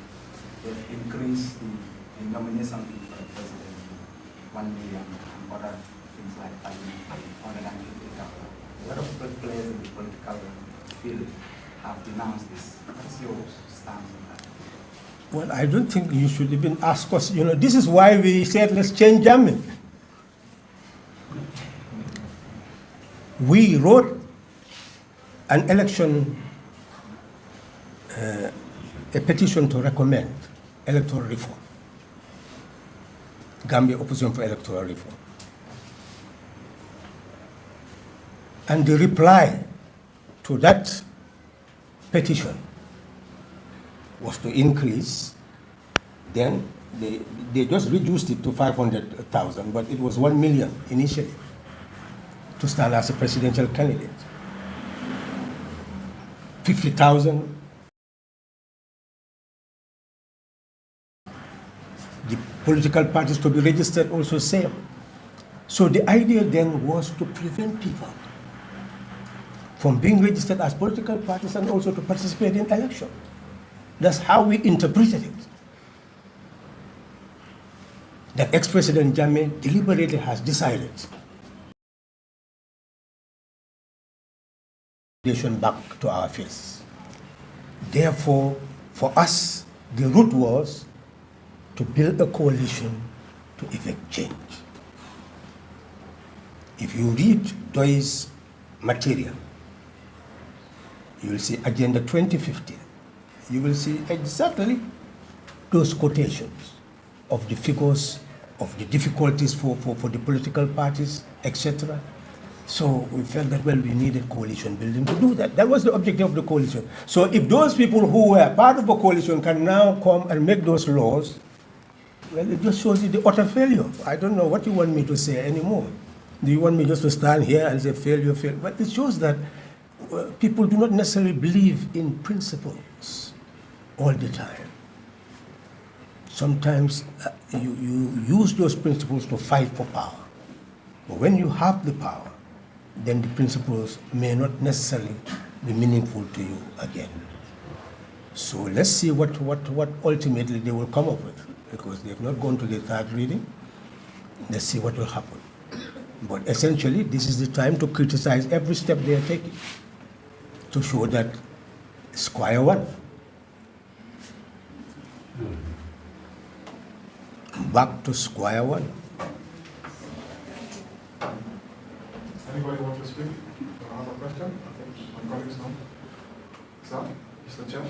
they've increased the nomination fee for the president to 1 million and other things like other than $50,000. A lot of players in the political field have denounced this. What's your stance on that? Well, I don't think you should even ask us. You know, this is why we said let's change jamming. We wrote an election, a petition to recommend electoral reform. Gambia Opposition for Electoral Reform. And the reply to that petition was to increase. Then they just reduced it to 500,000, but it was 1 million initially to stand as a presidential candidate. 50,000. The political parties to be registered also same. So the idea then was to prevent people from being registered as political parties and also to participate in election. That's how we interpreted it. That ex-President Jammeh deliberately has decided back to our face. Therefore, for us, the route was to build a coalition to effect change. If you read DOIS material, you will see Agenda 2050. You will see exactly those quotations of the figures, of the difficulties for the political parties, etc. So we felt that, well, we needed coalition building to do that. That was the objective of the coalition. So if those people who were part of a coalition can now come and make those laws, well, it just shows you the utter failure. I don't know what you want me to say anymore. Do you want me just to stand here and say failure, failure? But it shows that people do not necessarily believe in principles all the time. Sometimes you use those principles to fight for power. But when you have the power, then the principles may not necessarily be meaningful to you again. So let's see what ultimately they will come up with, because they've not gone to the third reading. Let's see what will happen. But essentially, this is the time to criticize every step they are taking, to show that square one. Back to square one. Anybody want to speak? Another question? I think my colleagues know. Sir, Mr. Chair.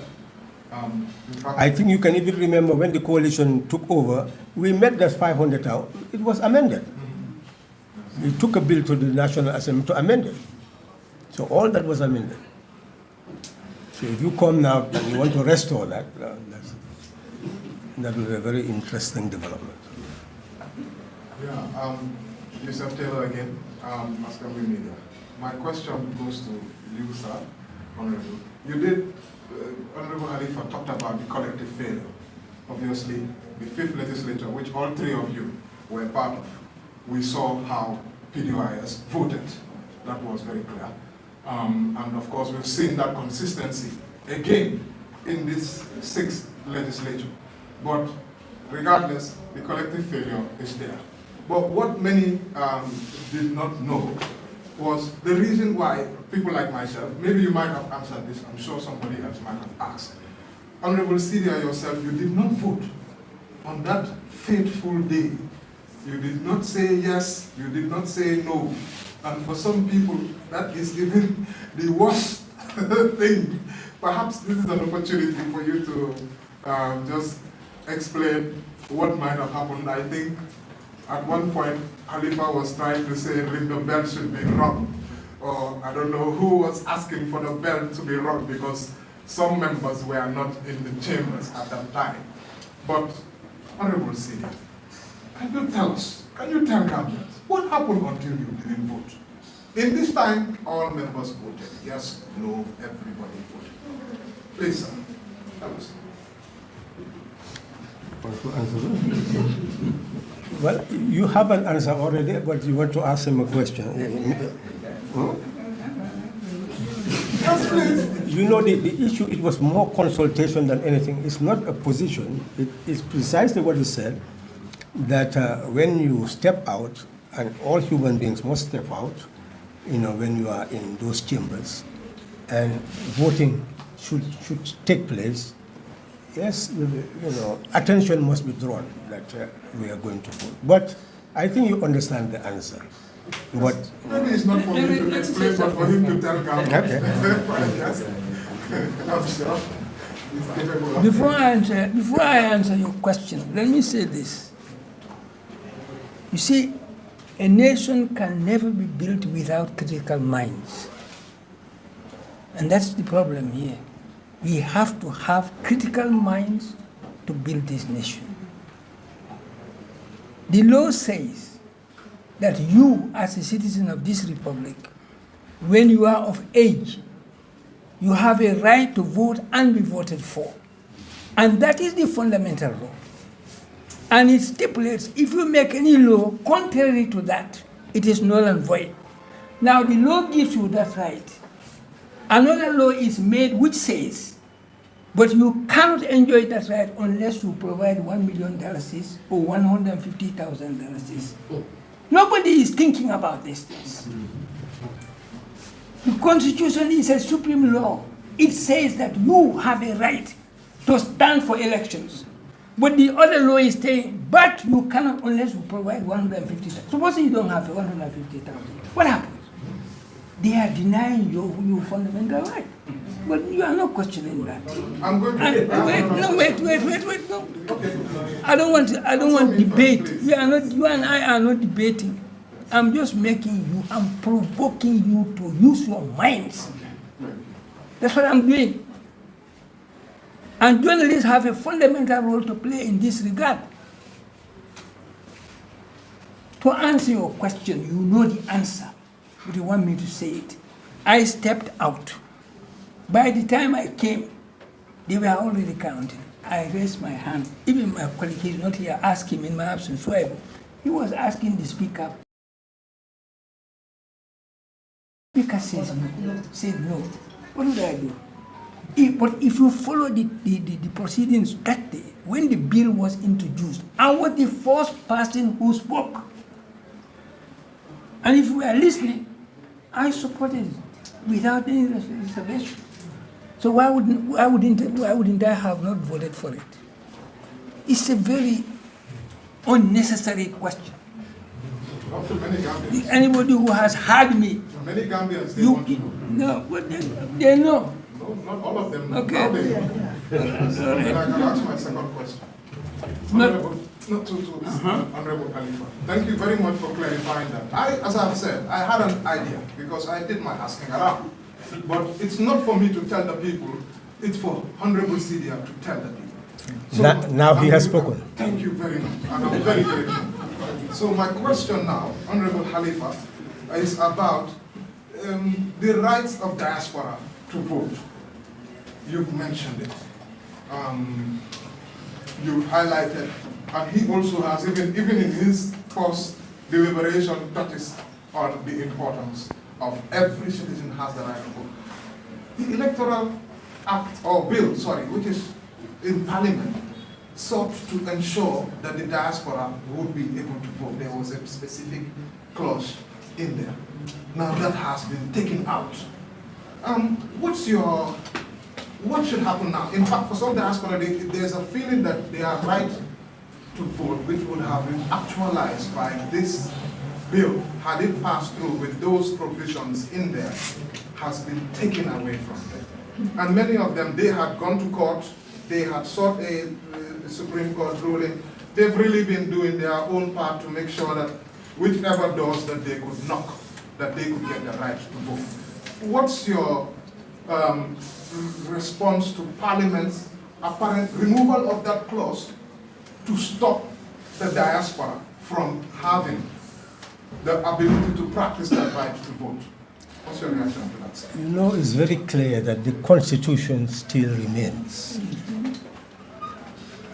I think you can even remember when the coalition took over, we met that 500,000. It was amended. We took a bill to the National Assembly to amend it. So all that was amended. So if you come now and you want to restore that, that will be a very interesting development. Yeah, Yusuf Taylor again, Mascambi Media. My question goes to you, sir, Honorable. You did, Honorable Halifa talked about the collective failure. Obviously, the 5th legislature, which all 3 of you were part of, we saw how PDOIS voted. That was very clear. And of course, we've seen that consistency again in this 6th legislature. But regardless, the collective failure is there. But what many did not know was the reason why people like myself, maybe you might have answered this, I'm sure somebody else might have asked. Honorable Celia, yourself, you did not vote on that fateful day. You did not say yes, you did not say no. And for some people, that is even the worst thing. Perhaps this is an opportunity for you to just explain what might have happened. I think at one point, Halifa was trying to say the bell should be rung. Or I don't know who was asking for the bell to be rung because some members were not in the chambers at that time. But, Honorable Senior, can you tell us, can you tell Gambians, what happened until you didn't vote? In this time, all members voted. Yes, no, everybody voted. Please, sir, tell us. Well, you have an answer already, but you want to ask him a question. You know, the issue, it was more consultation than anything. It's not a position. It is precisely what he said, that when you step out, and all human beings must step out, you know, when you are in those chambers, and voting should take place, yes, you know, attention must be drawn that we are going to vote. But I think you understand the answer. What? Maybe it's not for me to explain, but for him to tell Gambians. Okay. Before I answer your question, let me say this. You see, A nation can never be built without critical minds. And that's the problem here. We have to have critical minds to build this nation. The law says that you, as a citizen of this republic, when you are of age, you have a right to vote and be voted for. And that is the fundamental law. And it stipulates if you make any law contrary to that, it is null and void. Now the law gives you that right. Another law is made which says, but you cannot enjoy that right unless you provide $1 million or $150,000. Nobody is thinking about these things. The Constitution is a supreme law. It says that you have a right to stand for elections. But the other law is saying, but you cannot unless you provide 150,000. Suppose you don't have 150,000. What happens? They are denying you fundamental right. But you are not questioning that. I'm going to... Wait, no. Okay. I don't want debate. You and I are not debating. I'm just I'm provoking you to use your minds. That's what I'm doing. And journalists have a fundamental role to play in this regard. To answer your question, you know the answer, but you want me to say it. I stepped out. By the time I came, they were already counting. I raised my hand. Even my colleague, he's not here, asked him in my absence. He was asking the speaker. The speaker said no. What did I do? But if you follow the proceedings that day, when the bill was introduced, I was the first person who spoke. And if you are listening, I supported it without any reservation. So why wouldn't I have not voted for it? It's a very unnecessary question. Anybody who has heard me, many Gambians, they want to know. No, but they know. No, not all of them know. Okay. Sorry. And I can ask my second question. Honorable Halifa. Thank you very much for clarifying that. As I've said, I had an idea because I did my asking around. But it's not for me to tell the people, it's for Honorable Sidia to tell the people. So now he has spoken. Thank you very much, and I'm very grateful. So my question now, Honorable Halifa, is about the rights of diaspora to vote. You've mentioned it. You've highlighted, and he also has, even in his first deliberation, touches on the importance of every citizen has the right to vote. The Electoral Act, or Bill, sorry, which is in Parliament, sought to ensure that the diaspora would be able to vote. There was a specific clause in there. Now that has been taken out. What should happen now? In fact, for some diaspora, there's a feeling that their right to vote, which would have been actualized by this bill, had it passed through with those provisions in there, has been taken away from them. And many of them, they had gone to court, they had sought a Supreme Court ruling. They've really been doing their own part to make sure that whichever doors that they could knock, that they could get the right to vote. What's your response to Parliament's apparent removal of that clause to stop the diaspora from having the ability to practice that right to vote? What's your reaction to that, sir? You know, it's very clear that the Constitution still remains.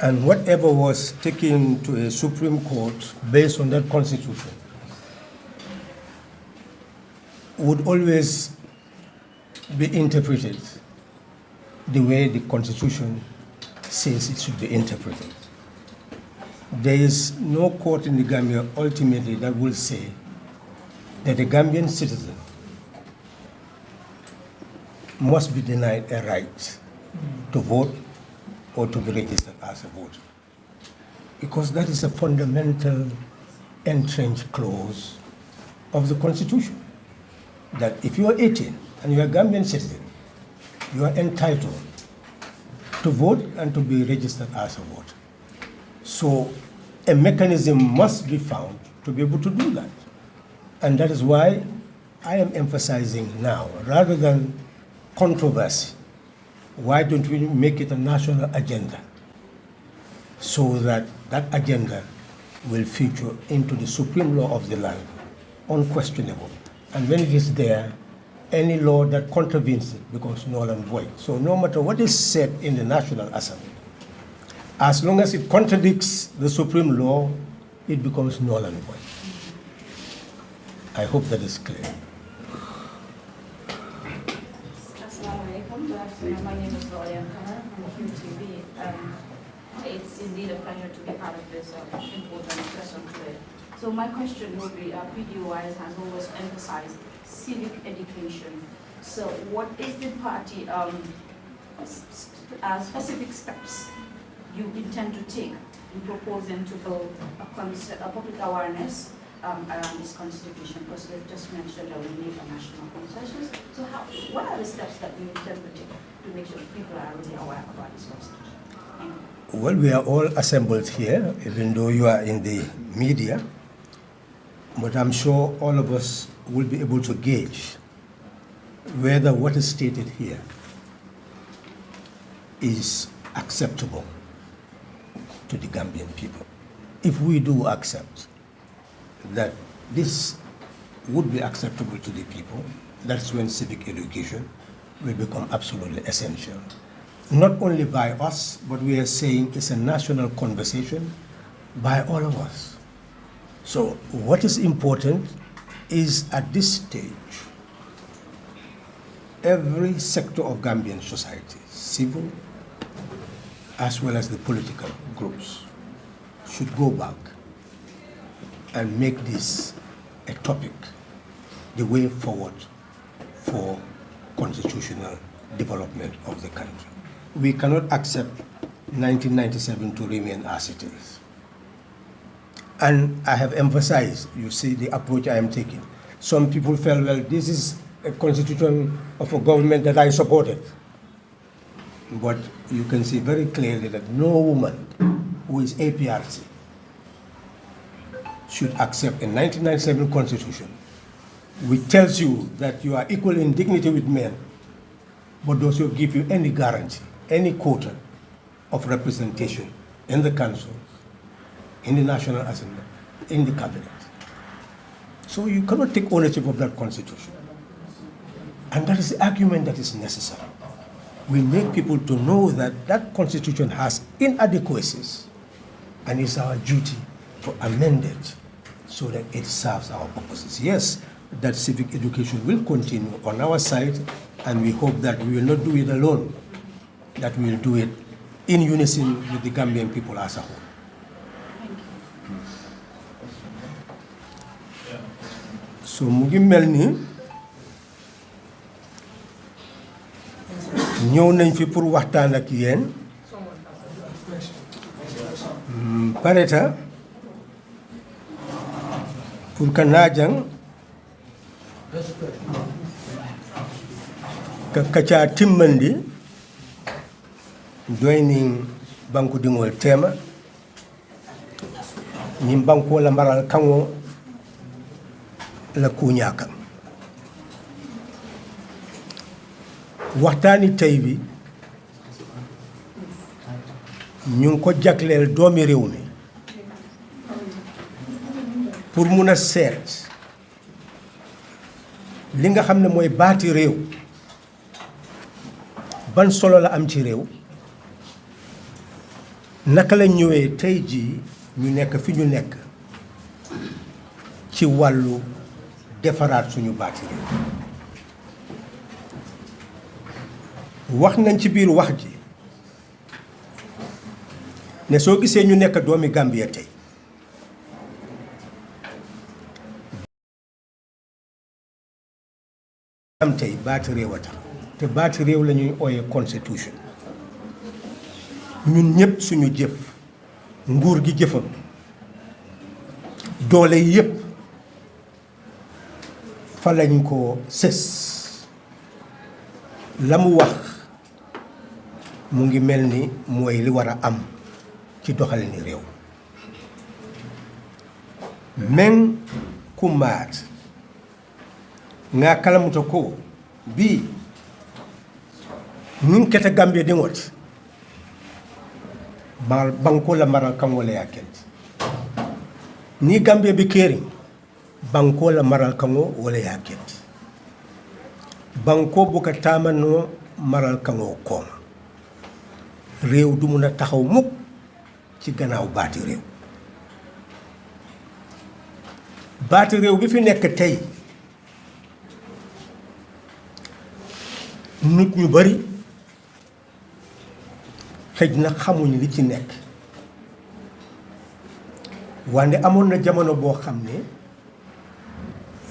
And whatever was taken to a Supreme Court based on that Constitution would always be interpreted the way the Constitution says it should be interpreted. There is no court in the Gambia ultimately that will say that a Gambian citizen must be denied a right to vote or to be registered as a voter. Because that is a fundamental entrenched clause of the Constitution. That if you are 18 and you are a Gambian citizen, you are entitled to vote and to be registered as a voter. So a mechanism must be found to be able to do that. And that is why I am emphasizing now, rather than controversy, why don't we make it a national agenda so that that agenda will feature into the supreme law of the land, unquestionable. And when it is there, any law that contravenes it becomes null and void. So no matter what is said in the National Assembly, as long as it contradicts the supreme law, it becomes null and void. I hope that is clear. Assalamualaikum. Good afternoon. My name is Gloria Khan from QTV. It's indeed a pleasure to be part of this important session today. So my question will be, PDOIS has always emphasized civic education. So what is the party specific steps you intend to take in proposing to build a public awareness around this constitution? Because they've just mentioned that we need a national consensus. So what are the steps that you intend to take to make sure people are really aware about this constitution? Thank you. Well, we are all assembled here, even though you are in the media, but I'm sure all of us will be able to gauge whether what is stated here is acceptable to the Gambian people. If we do accept that this would be acceptable to the people, that's when civic education will become absolutely essential. Not only by us, but we are saying it's a national conversation by all of us. So what is important is at this stage, every sector of Gambian society, civil as well as the political groups, should go back and make this a topic, the way forward for constitutional development of the country. We cannot accept 1997 to remain as it is. And I have emphasized, you see the approach I am taking. Some people felt, well, this is a constitution of a government that I supported. But you can see very clearly that no woman who is APRC should accept a 1997 constitution which tells you that you are equal in dignity with men, but does not give you any guarantee, any quota of representation in the council, in the National Assembly, in the cabinet. So you cannot take ownership of that constitution. And that is the argument that is necessary. We make people to know that that constitution has inadequacies, and it's our duty to amend it so that it serves our purposes. Yes, that civic education will continue on our side, and we hope that we will not do it alone, that we will do it in unison with the Gambian people as a whole. So mu ngi mel ni ñëw nañ fi pour waxtaan ak yéen pareta pour ka naajang ka kaca timmandi doyni banku dingol tema ñim banku la maral kango la kuñaka waxtaani tey bi ñu ngi ko jagleel doomi réew mi pour mun a seet li nga xam ne mooy baati réew ban solo la am ci réew naka la ñëwee tey jii ñu nekk fi ñu nekk ci wàllu defaraat suñu baati réew wax nañ ci biir wax ji ne soo gisee ñu nekk doomi Gambia tey am tey baati réew a tax te baati réew la ñuy ooyee constitution ñun ñëpp suñu jëf nguur gi jëfam doole yëpp fa lañ ko sës la mu wax mu ngi mel ni mooy li war a am ci doxalini réew men ku maat nga kalamuta ko bi nin keta Gambia di ngot banko la maral kan wala yakent ni Gambia bi kering banko la maral kan wala yakent banko bu ka tamano maral kan ko réew du mun a taxaw mukk ci gannaaw baati réew bi fi nekk tey nit ñu bari xëj na xamuñ li ci nekk wante amoon na jamono boo xam ne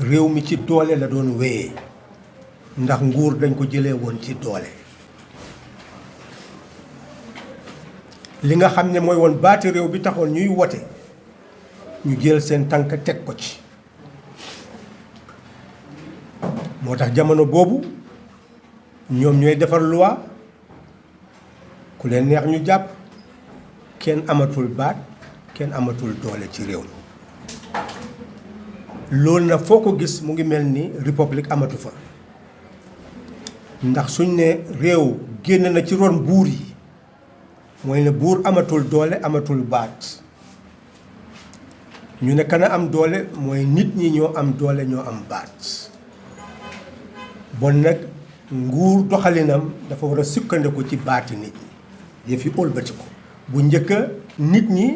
réew mi ci doole la doon wéyee ndax nguur dañ ko jëlee woon ci doole li nga xam ne mooy woon baati réew bi taxoon ñuy wote ñu jël seen tànk teg ko ci moo tax jamono boobu ñoom ñooy defar loi ku leen neex ñu jàpp kenn amatul baat kenn amatul doole ci réew mi loolu na foo ko gis mu ngi mel ni république amatu fa ndax suñ ne réew génn na ci ron buur yi mooy ne buur amatul doole amatul baat ñu ne kana am doole mooy nit ñi ñoo am doole ñoo am baat bon nag nguur doxalinam dafa war a sukkandiku ci baati nit ñi yëf yi ëlbati ko bu njëkk nit ñi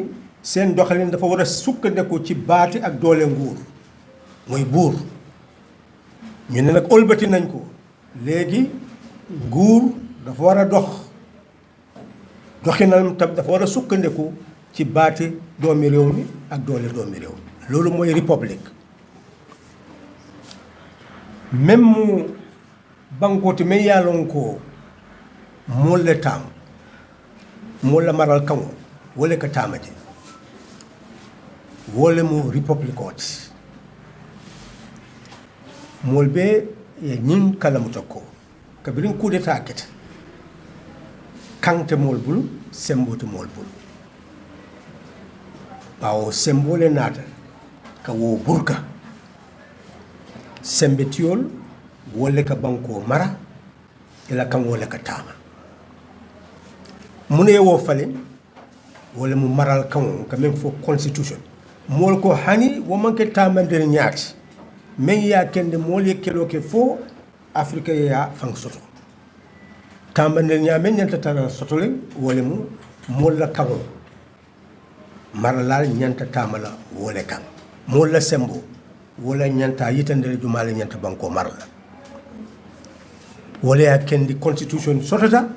seen doxalin dafa war a sukkandiku ci baati ak doole nguur mooy buur ñu ne nag ëlbati nañ ko léegi nguur dafa war a doxinam tam dafa war a sukkandiku ci baati doomi réew mi ak doole doomi réew mi loolu mooy république même mu bankooti mais yaalon ko molle tam molla maral kaŋo wole ka taamaje wole mu république oti mool be ye ñiŋ kalamuta ko kabiriŋ coup d'état keta kaŋte mool bulu sembote mool bulu ɓaawo sembole naata ka wo burka sembetiyol wolle ka banko mara ila kaŋ wole ka taama mune wo fale wala mu maral kaŋo ka meŋ fo constitution mool ko hani wo manke taamandiri ñaati meŋ ye kende moolu ye keloo ke fo afrique ye faŋ soto taamandiri ñaa meŋ ñanta tara soto le wole mu moolu la kaŋo maralaal ñanta taama la wo le kaŋ moolu la sembo wala ñanta yitandele jumaa le ñanta banko mara la wala ye kendi constitution sotota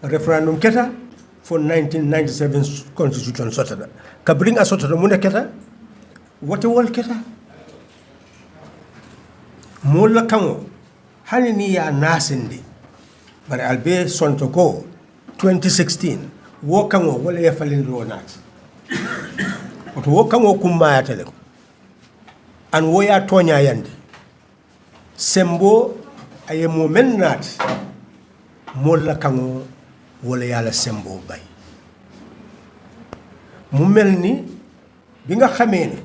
referendum keta fo 1997 constitution sotota kabiriŋ a sotota mu ne keta wote wol keta moolu la kaŋo hani ni ye a naasindi bari ali be sonto ko 2016 wo kaŋo wala ye falindiro naati woto wo kaŋo kummayata le an wo ye tooñayandi sembo a ye moo meŋ naati moolu la kaŋo wala ye a la sembo bay mu mel ni bi nga xamee ne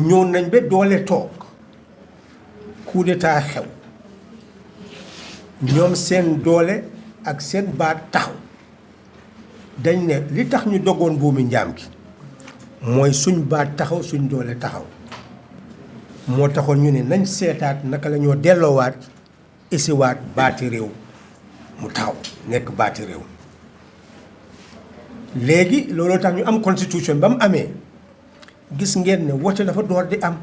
ñëw nañ ba doole toog coup d'état xew ñoom seen doole ak seen baat taxaw dañ ne li tax ñu dogoon buumi njaam gi mooy suñ baat taxaw suñ doole taxaw moo taxoon ñu ne nañ seetaat naka la ñoo delloowaat isiwaat baati réew mu taxaw nekk baati réew léegi looloo tax ñu am constitution ba mu amee gis ngeen ne wote dafa door di am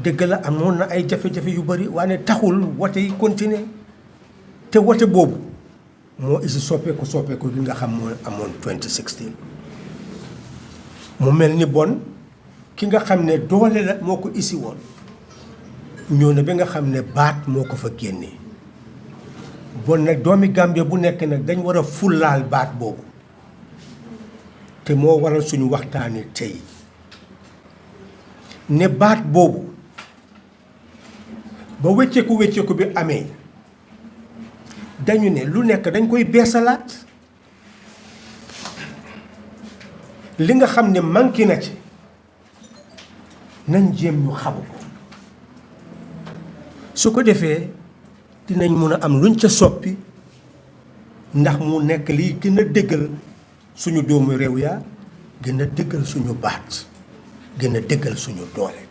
dëgg la amoon na ay jafe-jafe yu bari waaye taxul wote yi continuer te wote boobu moo isi soppeeku gi nga xam moo amoon 2016 mu mel ni bon ki nga xam ne doole la moo ko isi woon ñëw na ba nga xam ne baat moo ko fa génnee bon nag doomi Gambie bu nekk nag dañ war a fullaal baat boobu te moo waral suñu waxtaani tey ne baat boobu ba wécceeku bi amee dañu ne lu nekk dañ koy beesalaat li nga xam ne manqué na ci nañ jéem ñu xamu ko su ko defee dinañ mun a am luñ ca soppi ndax mu nekk lii gën a dëggal suñu doomu réew yaa gën a dëggal suñu baat gën a dëggal suñu doole.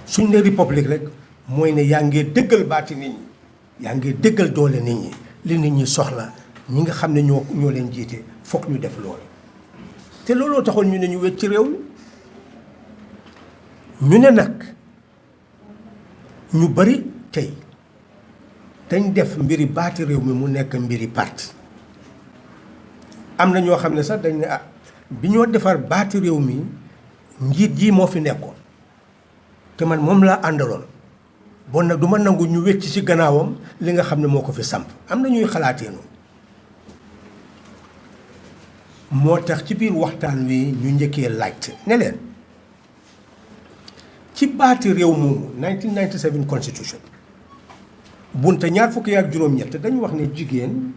suñ ne république rek mooy ne yaa ngi dëggal baati nit ñi yaa ngi dëggal doole nit ñi li nit ñi soxla ñi nga xam ne ñoo leen jiite foog ñu def loolu. te looloo taxoon ñu ne ñu wecc ci réew mi ñu ne nag ñu bari tey dañ def mbiri baati réew mi mu nekk mbiri parti. am na ñoo xam ne sax dañ ne bi ñoo defar baati réew mi njiit ji moo fi nekkoon te man moom laa àndaloon bon nag du ma nangu ñu wecc ci gannaawam li nga xam ne moo ko fi samp. am na ñuy xalaatee noonu moo tax ci biir waxtaan wi ñu njëkkee laajte ne leen ci baati réew moomu 1997 constitution bunte ñaar fukki ak juróom-ñett dañu wax ne jigéen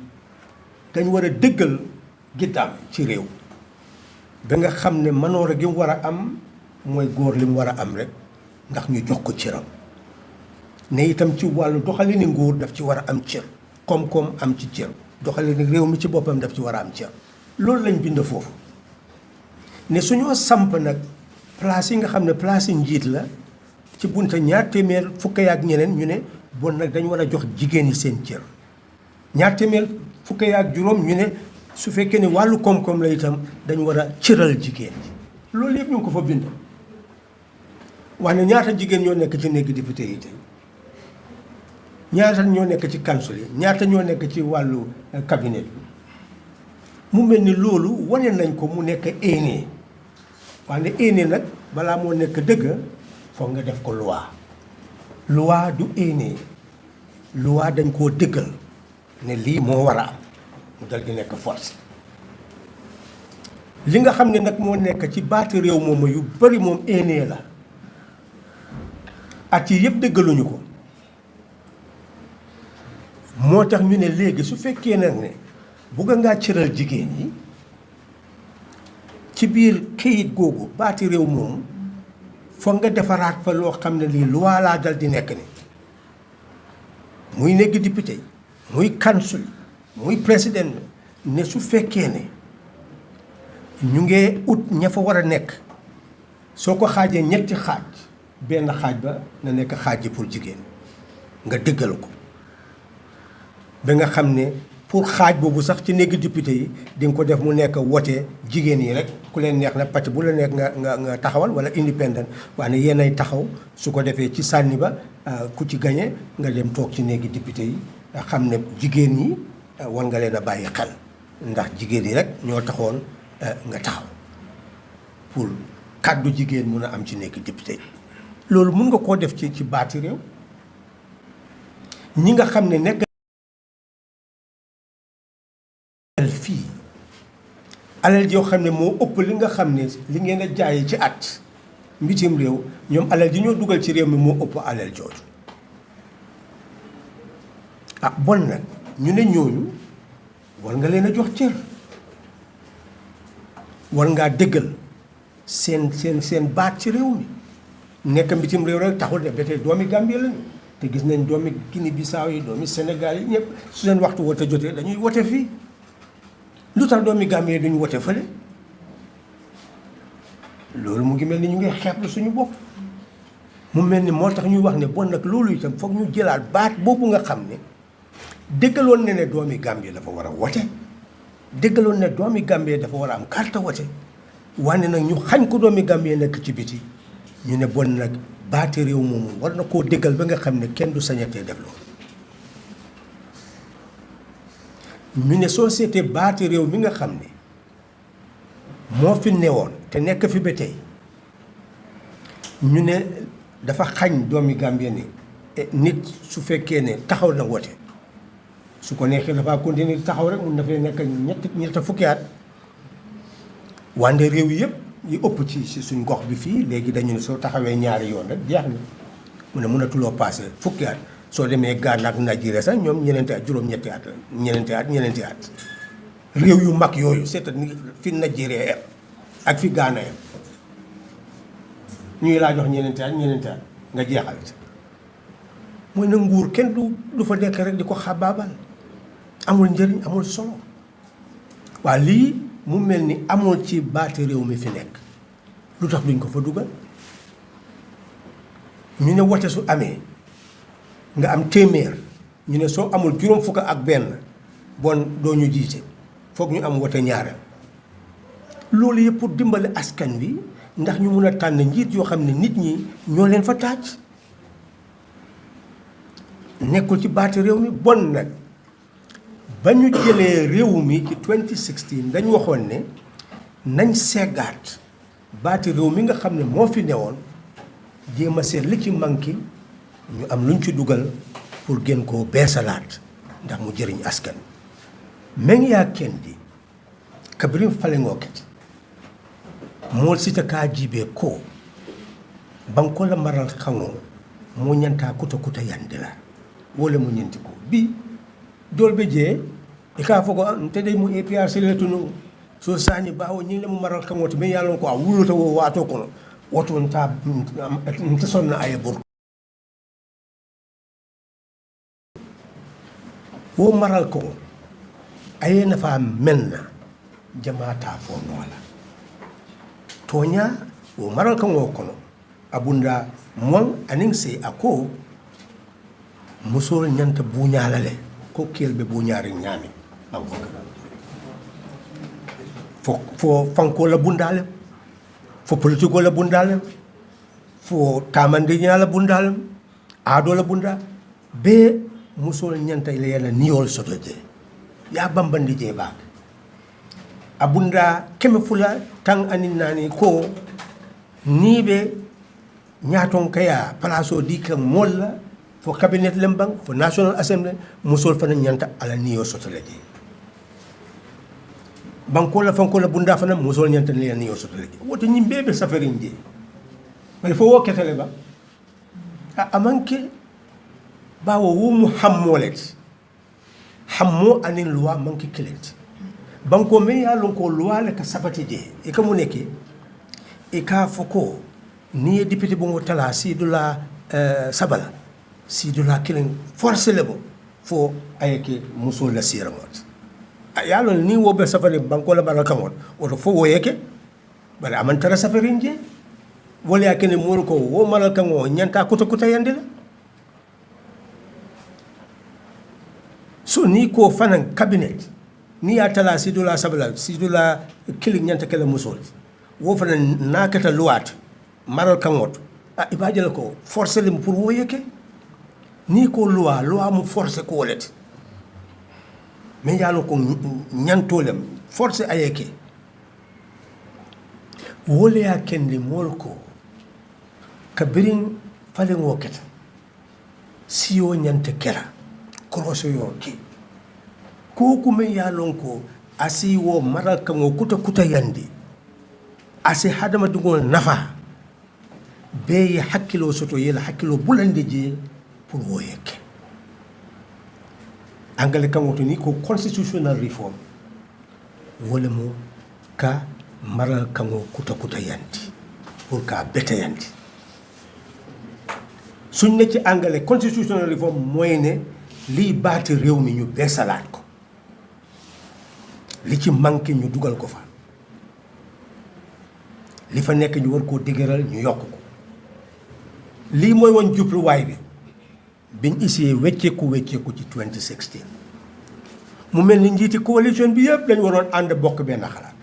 dañ war a dëggal giddaam ci réew ba nga xam ne manoore gi mu war a am mooy góor li mu war a am rek ndax ñu jox ko cëram ne itam ci wàllu doxalini nguur daf ci war a am cër koom-koom am ci cër doxalini réew mi ci boppam daf ci war a am cër. loolu lañ bind foofu ne suñoo samp nag place yi nga xam ne place yi njiit la ci bunte ñaar téeméer fukk ak ñeneen ñu ne bon nag dañ war a jox jigéen yi seen cër ñaar téeméer fukk ak juróom ñu ne su fekkee ne wàllu koom-koom la itam dañ war a cëral jigéen ñi loolu yëpp ñu ngi ko fa bind. waaye ñaata jigéen ñoo nekk ci néegi député yi tey ñaata ñoo nekk ci council yi ñaata ñoo nekk ci wàllu cabinet bi mu mel ni loolu wane nañ ko mu nekk aîné waaye aîné nag balaa moo nekk dëgg foog nga def ko loi du aîné loi dañ koo dëggal ne lii moo war a am mu dal di nekk force. li nga xam ne nag moo nekk ci baati réew moom yu bari moom aîné la at yi yëpp dëggaluñu ko moo tax ñu ne léegi su fekkee nag ne bugg ngaa cëral jigéen ñi ci biir këyit googu baati réew moomu foog nga defaraat fa loo xam ne lii loi laa dal di nekk ni muy nekk député muy council muy président ne su fekkee ne ñu ngee ut ña fa war a nekk soo ko xaajee ñetti xaaj benn xaaj ba na nekk xaaj ji pour jigéen nga dëggal ko ba nga xam ne pour xaaj boobu sax ci néegi député yi di nga ko def mu nekk wote jigéen yi rek ku leen neex na pàcc bu la neex nga taxawal wala indépendant waaye yéen ay taxaw su ko defee ci sànni ba ku ci gañe nga dem toog ci néegi député yi xam ne jigéen ñi war nga leen a bàyyi xel ndax jigéen yi rek ñoo taxoon nga taxaw pour kàddu jigéen mun a am ci néegi député yi loolu mun nga koo def ci baati réew ñi nga xam ne nekk fii alal yoo xam ne moo ëpp li nga xam ne li ngeen a jaayee ci at mbitim réew ñoom alal ji ñoo dugal ci réew mi moo ëpp alal jooju bon nag ñu ne ñooñu war nga leen a jox cër war ngaa dëggal seen baat ci réew mi nekk mbitim réew rek taxul ne ba tey doomi Gambie lañu te gis nañ doomi Guinée Bissau yi doomi Sénégal yi ñëpp su seen waxtu wote jotee dañuy wote fii lu tax doomi Gambie duñu wote fële loolu mu ngi mel ni ñu ngi xeeblu suñu bopp mu mel ni moo tax ñuy wax ne bon nag loolu itam foog ñu jëlaat baat boobu nga xam ne dëggaloon ne doomi Gambie dafa war a wote dëggaloon ne doomi Gambie dafa war a am carte wote wane nag ñu xañ ko doomi Gambie nekk ci biti ñu ne bon nag baati réew moomu war na koo dëggal ba nga xam ne kenn du sañatee def loolu ñu ne société baati réew mi nga xam ne moo fi newoon te nekk fi ba tey ñu ne dafa xañ doomi Gambie ni nit su fekkee ne taxaw na wote su ko neexee dafa continuer taxaw rek mun na fee nekk ñett fukki at wante réew yi yëpp yi ëpp ci suñ gox bi fii léegi dañu ne soo taxawee ñaari yoon rek jeex na mu ne mënatuloo passé fukki at soo demee Ghana ak Nigeria sax ñoom ñeneenti at juróom-ñetti at la ñeneenti at réew yu mag yooyu c'est ni fi Nigeria yem ak fi Ghana yem ñuy laa jox ñeneenti at nga jeexal mooy na nguur kenn du fa nekk rek di ko xabaabal amul njëriñ amul solo waa lii mu mel ni amul ci baati réew mi fi nekk lu tax duñ ko fa dugal ñu ne wote su amee nga am téeméer ñu ne soo amul juróom fukk ak benn bon doo ñu jiite foog ñu am wote ñaareel loolu yëpp pour dimbale askan wi ndax ñu mun a tànn njiit yoo xam ne nit ñi ñoo leen fa taaj nekkul ci baati réew mi bon nag ba ñu jëlee réew mi ci 2016 dañ waxoon ne nañ seggaat baati réew mi nga xam ne moo fi newoon jéem a seet li ci manqué ñu am luñ ci dugal pour gën koo beesalaat ndax mu jëriñ askan men yaa kendi kabirin falengoo kete mool sita kaa jiibee ko banko la maral xaŋoo moo ñantaa kuta kuta yandi la wole mu ñanti ko bi dool be jee i kaa fo ko nte day mu APRC le tunu so sañi baawo ñi le mu maral xaŋoo te mais yàlla ko a wuluta wo waato kono woto nte sonna aye bur wo maral ko aye nafa men na jamaata fo noola toña wo maral kan wo kono abunda mon anin sey ako musol ñanta buñala le ko kelbe buñari ñami banko fo fanko la bundale fo politiko la bundale fo tamande ñala bundale ado la bunda be musol ñanta ile yana niol sotoje ya bambandi je baak abunda keme fula tan anin nani ko nibe ñaton kaya palaso di kan molla fo cabinet lembang fo national assembly musol fana ñanta ala niyo sotoleje banko la fanko la bunda fana musol ñanta niyo sotoleje woto ñi bebe safarin je mais fo woketale ba amanke bawo wumu hammolet hammo anin loi manki kilenti banko me ya lon ko loi le ka sabati je e ka mu nekke e ka foko ni député bo tala sidula sabala sidula kilin force le bo fo ayeke musul la sirangot ya lon ni wo be safari banko la baraka mot oto fo woyeke bala amantara safarin je wala yakene mol ko wo malal kan wo nyanta kuta kuta yande la so ni ko fanan cabinet ni ya tala sidula sabla sidula killing nyanta kala musol wo fanan nakata luwat maral kangot ibajal ko forcer lim pour woyeke ni ko loi mu forcer ko wolet mais yalo ko nyantolem forcer ayeke wole ya kendi molko kabirin falen woketa siyo nyante kera kroso yo ki ko kuma ya lonko asi wo maral kango kuta kuta yandi asi hadama dugol nafa be hakkilo soto yela hakkilo bulande je pour woyeke angale kango to ni ko constitutional reform wala mo ka maral kango kuta kuta yandi pour ka beta yandi suñ ne ci angale constitutional reform mooy ne lii baati réew mi ñu beesalaat ko li ci manqué ñu dugal ko fa li fa nekk ñu war koo dëgëral ñu yokk ko lii mooy woon jubluwaay bi biñ essayé wecceeku ci 2016 mu mel ni njiiti coalition bi yëpp dañ waroon ànd bokk benn xalaat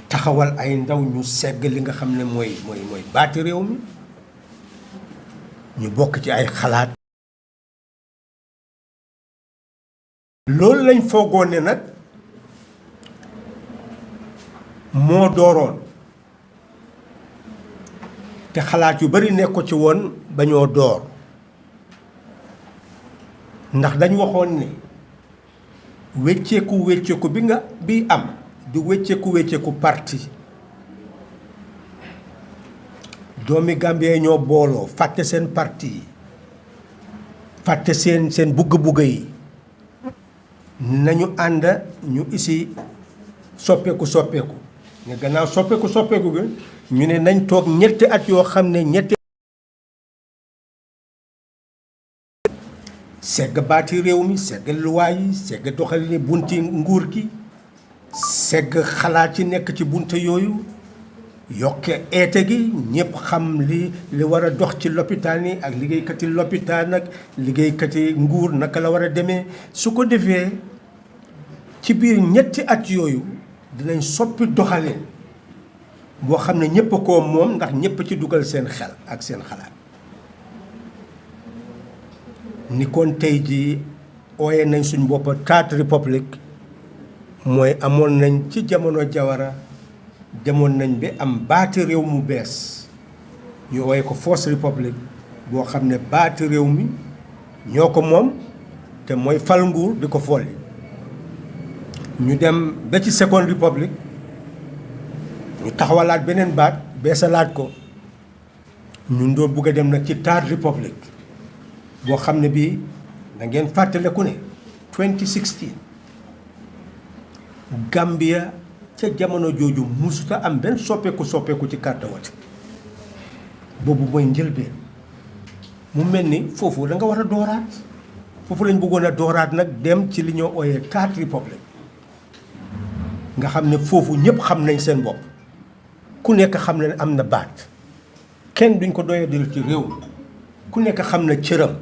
taxawal ay ndaw ñu segg li nga xam ne mooy baati réew mi ñu bokk ci ay xalaat loolu lañ foogoon ne nag moo dooroon te xalaat yu bari nekk ko ci woon ba ñoo door ndax dañ waxoon ne wecceeku bi am du wecceeku parti doomi Gambie ñoo booloo fàtte seen parti yi fàtte seen bugg-bugg yi nañu ànd ñu isi soppeeku nga gannaaw soppeeku gi ñu ne nañ toog ñetti at yoo xam ne ñetti segg baati réew mi segg luwaay yi segg doxalini bunti nguur gi segg xalaat ci nekk ci bunte yooyu yokke eete gi ñëpp xam li war a dox ci lopitaan yi ak liggéeykati lopitaan ak liggéeykati nguur naka la war a demee su ko defee ci biir ñetti at yooyu dinañ soppi doxalin boo xam ne ñëpp koo moom ndax ñëpp ci dugal seen xel ak seen xalaat ni kon tey ji ooye nañ suñ boppa Third Republic mooy amoon nañ ci jamono Jawara demoon nañ bi am baati réew mu bees ñu ooye ko Fourth Republic boo xam ne baati réew mi ñoo ko moom te mooy fal nguur di ko folli ñu dem ba ci Second Republic ñu taxawalaat beneen baat beesalaat ko ñun doo bugg a dem nag ci Third Republic boo xam ne bii da ngeen fàttaleku ne 2016 Gambia ca jamono jooju musuta am benn soppeeku ci carte wote boobu mooy njëlbeen mu mel ni foofu da nga war a dooraat foofu lañ bëggoon a dooraat nag dem ci li ñoo ooyee Third Republic nga xam ne foofu ñëpp xam nañ seen bopp ku nekk xam na ne am na baat kenn duñ ko doyee dil ci réew mi ku nekk xam na cëram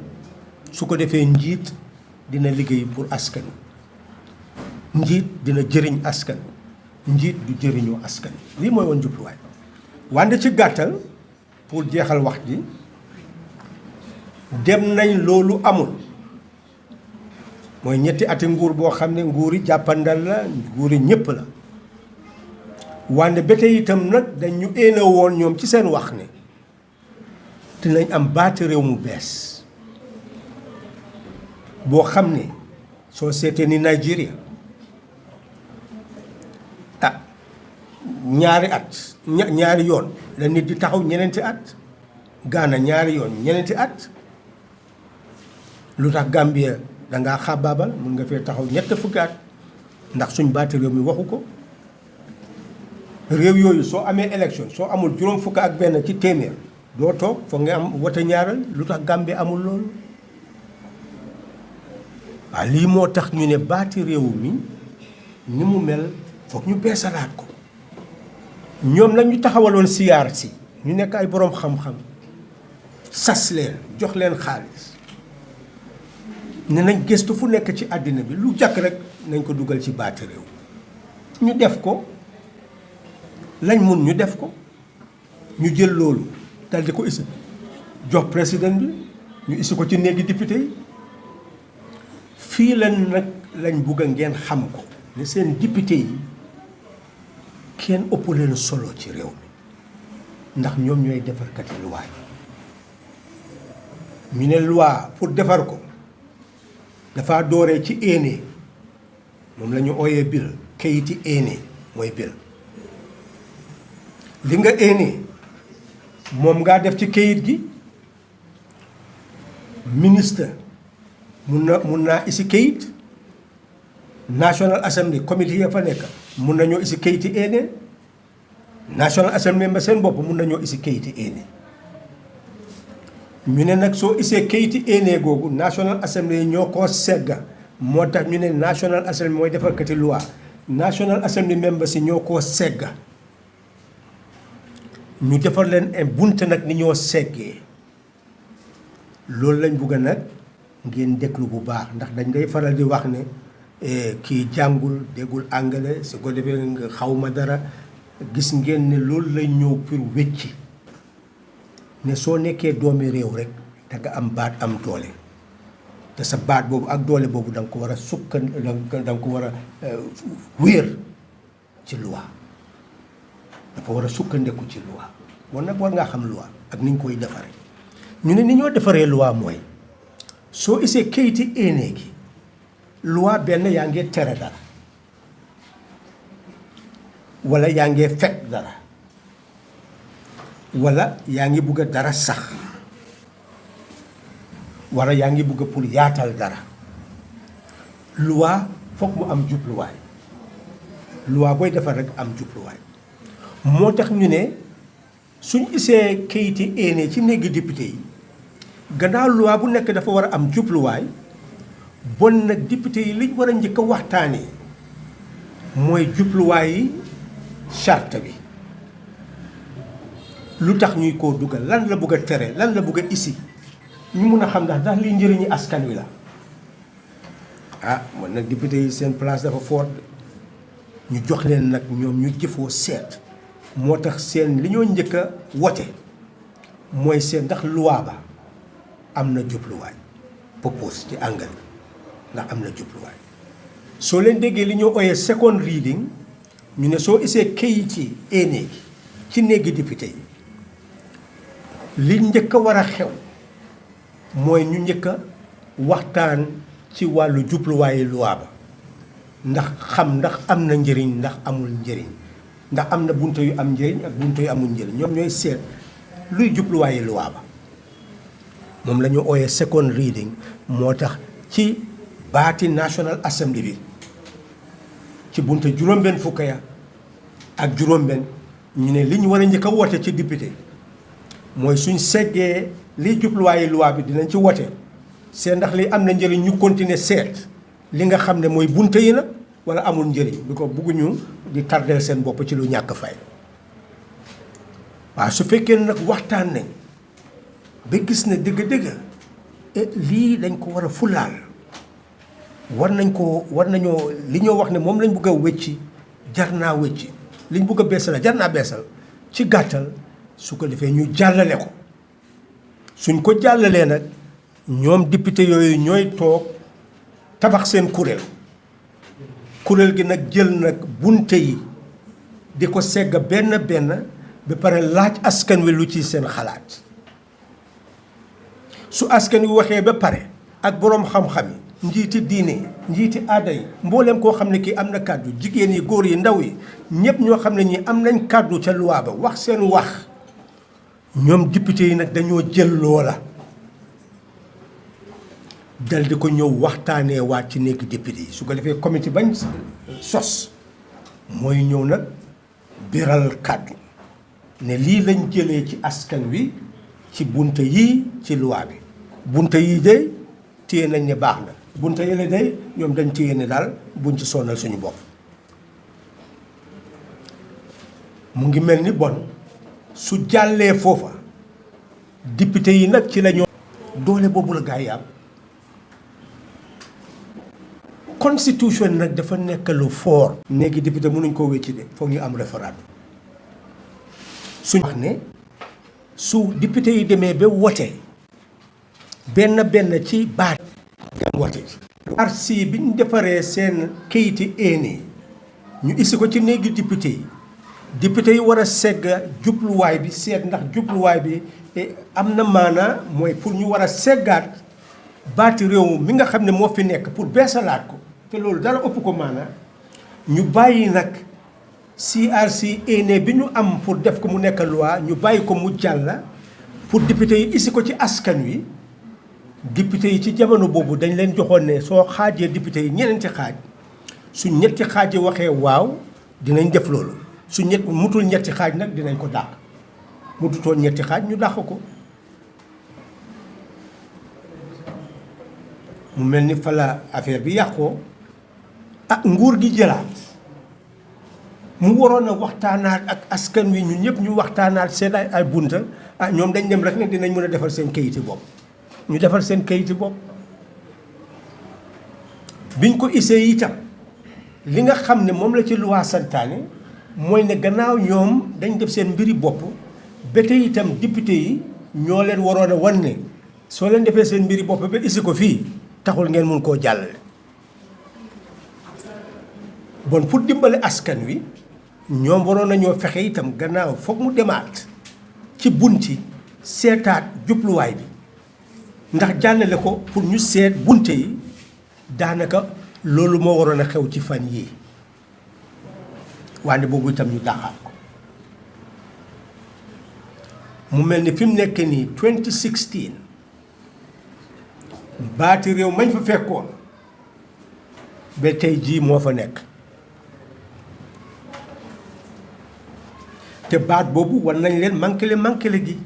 su ko defee njiit dina liggéey pour askan njiit dina jëriñ askan njiit du jëriñoo askan lii mooy woon jubluwaay wante ci gàttal pour jeexal wax ji dem nañ loolu amul mooy ñetti ati nguur boo xam ne nguuri jàppandal la nguuri ñëpp la wante ba tey itam nag dañ ñu éene woon ñoom ci seen wax ne dinañ am baati réew mu bees boo xam ne soo seetee ni Nigeria ñaari yoon la nit di taxaw ñeneenti at Ghana ñaari yoon ñeneenti at lu tax Gambia dangaa xabaabal mun nga fee taxaw ñett fukki at ndax suñ baati réew mi waxu ko réew yooyu soo amee élection soo amul juróom fukk ak benn ci téeméer doo toog foog nga am wote ñaaral lu tax Gambie amul loolu waaw lii moo tax ñu ne baati réew mi ni mu mel foog ñu beesalaat ko ñoom nag ñu taxawaloon siyaar si ñu nekk ay boroom xam-xam sas leen jox leen xaalis ne nañ gëstu fu nekk ci àddina bi lu jàkk rek nañ ko dugal ci baati réew ñu def ko lañ mun ñu def ko ñu jël loolu dal di ko isi jox président bi ñu isi ko ci néegi député yi fii lan nag lañ bugg a ngeen xam ko ne seen député yi kenn ëpp leen solo ci réew mi ndax ñoom ñooy defarkati loi ñu ne loi pour defar ko dafa dooree ci éene moom la ñu ooyee bill kayiti éene mooy bill li nga éene moom ngaa def ci kayit gi ministre mun naa isi kayit National Assembly committee ya fa nekk mun nañoo isi kayiti éene National Assembly ba seen bopp mun nañoo isi kayiti éene ñu ne nag soo isee kayiti éene googu National Assembly yi ñoo koo segga moo tax ñu ne National Assembly mooy defarkati loi National Assembly members yi ñoo koo segga ñu defar leen bunte nag ni ñoo seggee loolu lañ bugg nag ngeen déglu bu baax ndax dañ day faral di wax ne kii jàngul déggul anglais su ko defee nga xawma dara gis ngeen ne loolu lañ ñëw pour wecci ne soo nekkee doomi réew rek da nga am baat am doole te sa baat boobu ak doole boobu da nga ko war a da nga ko war a wéer ci loi dafa war a sukkandeku ci loi bon nag war ngaa xam loi ak ni ñu koy defaree ñu ne ni ñoo defaree loi mooy soo isee kayiti éene gi loi benn yaa ngee tere dara wala yaa ngee fekk dara wala yaa ngi bugg a dara sax wala yaa ngi bugg a pour yaatal dara loi foog mu am jubluwaay loi booy defar rek am jubluwaay moo tax ñu ne suñ isee kayiti éene ci néegi député yi gannaaw loi bu nekk dafa war a am jubluwaay bon nag député yi liñ war a njëkk a waxtaanee mooy jubluwaayi charte bi lu tax ñuy koo dugal lan la bëgg a tere lan la bëgg a isi ñu mun a xam ndax liy njëriñu askan wi la man nag député yi seen place dafa fort ñu jox leen nag ñoom ñu jëfoo seet moo tax seen li ñoo njëkk a wote mooy seet ndax loi ba am na jubluwaay purpose ci anglais ndax am na jubluwaay soo leen déggee li ñoo ooyee second reading ñu ne soo isee kayit ci néegi ci néegi député yi li njëkk a war a xew mooy ñu njëkk a waxtaan ci wàllu jubluwaayu loi ba ndax xam ndax am na njëriñ ndax amul njëriñ ndax am na bunte yu am njëriñ ak bunte yu amul njëriñ ñoom ñooy seet luy jubluwaayu loi ba moom la ñu ooyee second reading moo tax ci baati National Assembly bi ci bunte juróom-benn fukk ya ak juróom-benn ñu ne li ñu war a njëkk a wote ci député mooy suñ seggee liy jubluwaayu loi bi dinañ ci wote seet ndax li am na njëriñ ñu continuer seet li nga xam ne mooy bunte yi nag wala amul njëriñ bi ko bugguñu di tardeel seen bopp ci lu ñàkk fay waaw su fekkee nag waxtaan nañ ba gis ne dëgg-dëgg lii dañ ko war a fulaal war nañoo li ñoo wax ne moom lañ bëgg a wecci jar naa wecci liñ bëgg a beesal jar naa beesal ci gàttal su ko defee ñu jàllale ko suñ ko jàllalee nag ñoom député yooyu ñooy toog tabax seen kuréel gi nag jël nag bunte yi di ko segg benn benn ba pare laaj askan wi lu ci seen xalaat su askan wi waxee ba pare ak boroom xam-xam yi njiiti diine njiiti aada yi mbooleem koo xam ne kii am na kàddu jigéen yi góor yi ndaw yi ñëpp ñoo xam ne ñi am nañ kàddu ca loi ba wax seen wax ñoom député yi nag dañoo jël loola dal di ko ñëw waxtaanee waat ci nekk député yi su ko defee comité bañ sos mooy ñëw nag biral kàddu ne lii lañ jëlee ci askan wi ci bunte yii ci loi bi bunte yii de téye nañ ne baax na bunte yële day ñoom dañ téye ne daal buñ ci sonal suñu bopp mu ngi mel ni bon su jàllee foofa député yi nag ci la ñoo doole boobu la gaa yi am constitution nag dafa nekk lu fort léegi député mënuñ koo wécci de foog ñu am référendum suñ wax ne su député yi demee ba wote benn ci baat dem wote arsi bi ñu defaree seen kayiti ñu isi ko ci néegi député yi war a segg jubluwaay bi seet ndax jubluwaay bi am na maanaa mooy pour ñu war a seggaat baati réew mi nga xam ne moo fi nekk pour beesalaat ko te loolu dara ëpp ko maanaa ñu bàyyi nag CRC bi ñu am pour def ko mu nekk loi ñu bàyyi ko mu jàll pour député yi isi ko ci askan wi député yi ci jamono boobu dañ leen joxoon ne soo xaajee député yi ñeneenti xaaj su ñetti xaaj yi waxee waaw dinañ def loolu su mutul ñetti xaaj nag dinañ ko dàq mututoon ñetti xaaj ñu dàq ko mu mel ni fa la affaire bi yàqoo nguur gi jëlaat mu waroon a waxtaanaat ak askan wi ñun ñëpp ñu waxtaanaat seen ay bunta ñoom dañ dem rek ne dinañ mën a defal seen kayiti bopp ñu defal seen kayiti bopp biñ ko isee itam li nga xam ne moom la ci loi santaane mooy ne gannaaw ñoom dañ def seen mbiri bopp ba tey itam député yi ñoo leen waroon a wan ne soo leen defee seen mbiri bopp ba isi ko fii taxul ngeen mun koo jàllale bon pour dimbale askan wi ñoom waroon nañoo fexe itam gannaaw foog mu demaat ci bunti seetaat jubluwaay bi ndax jàllale ko pour ñu seet bunte yi daanaka loolu moo waroon a xew ci fan yii wante boobu itam ñu dàqaat ko mu mel ni fi mu nekk nii 2016 baati réew mañ fa fekkoon ba tey jii moo fa nekk te baat boobu war nañ leen manqué gi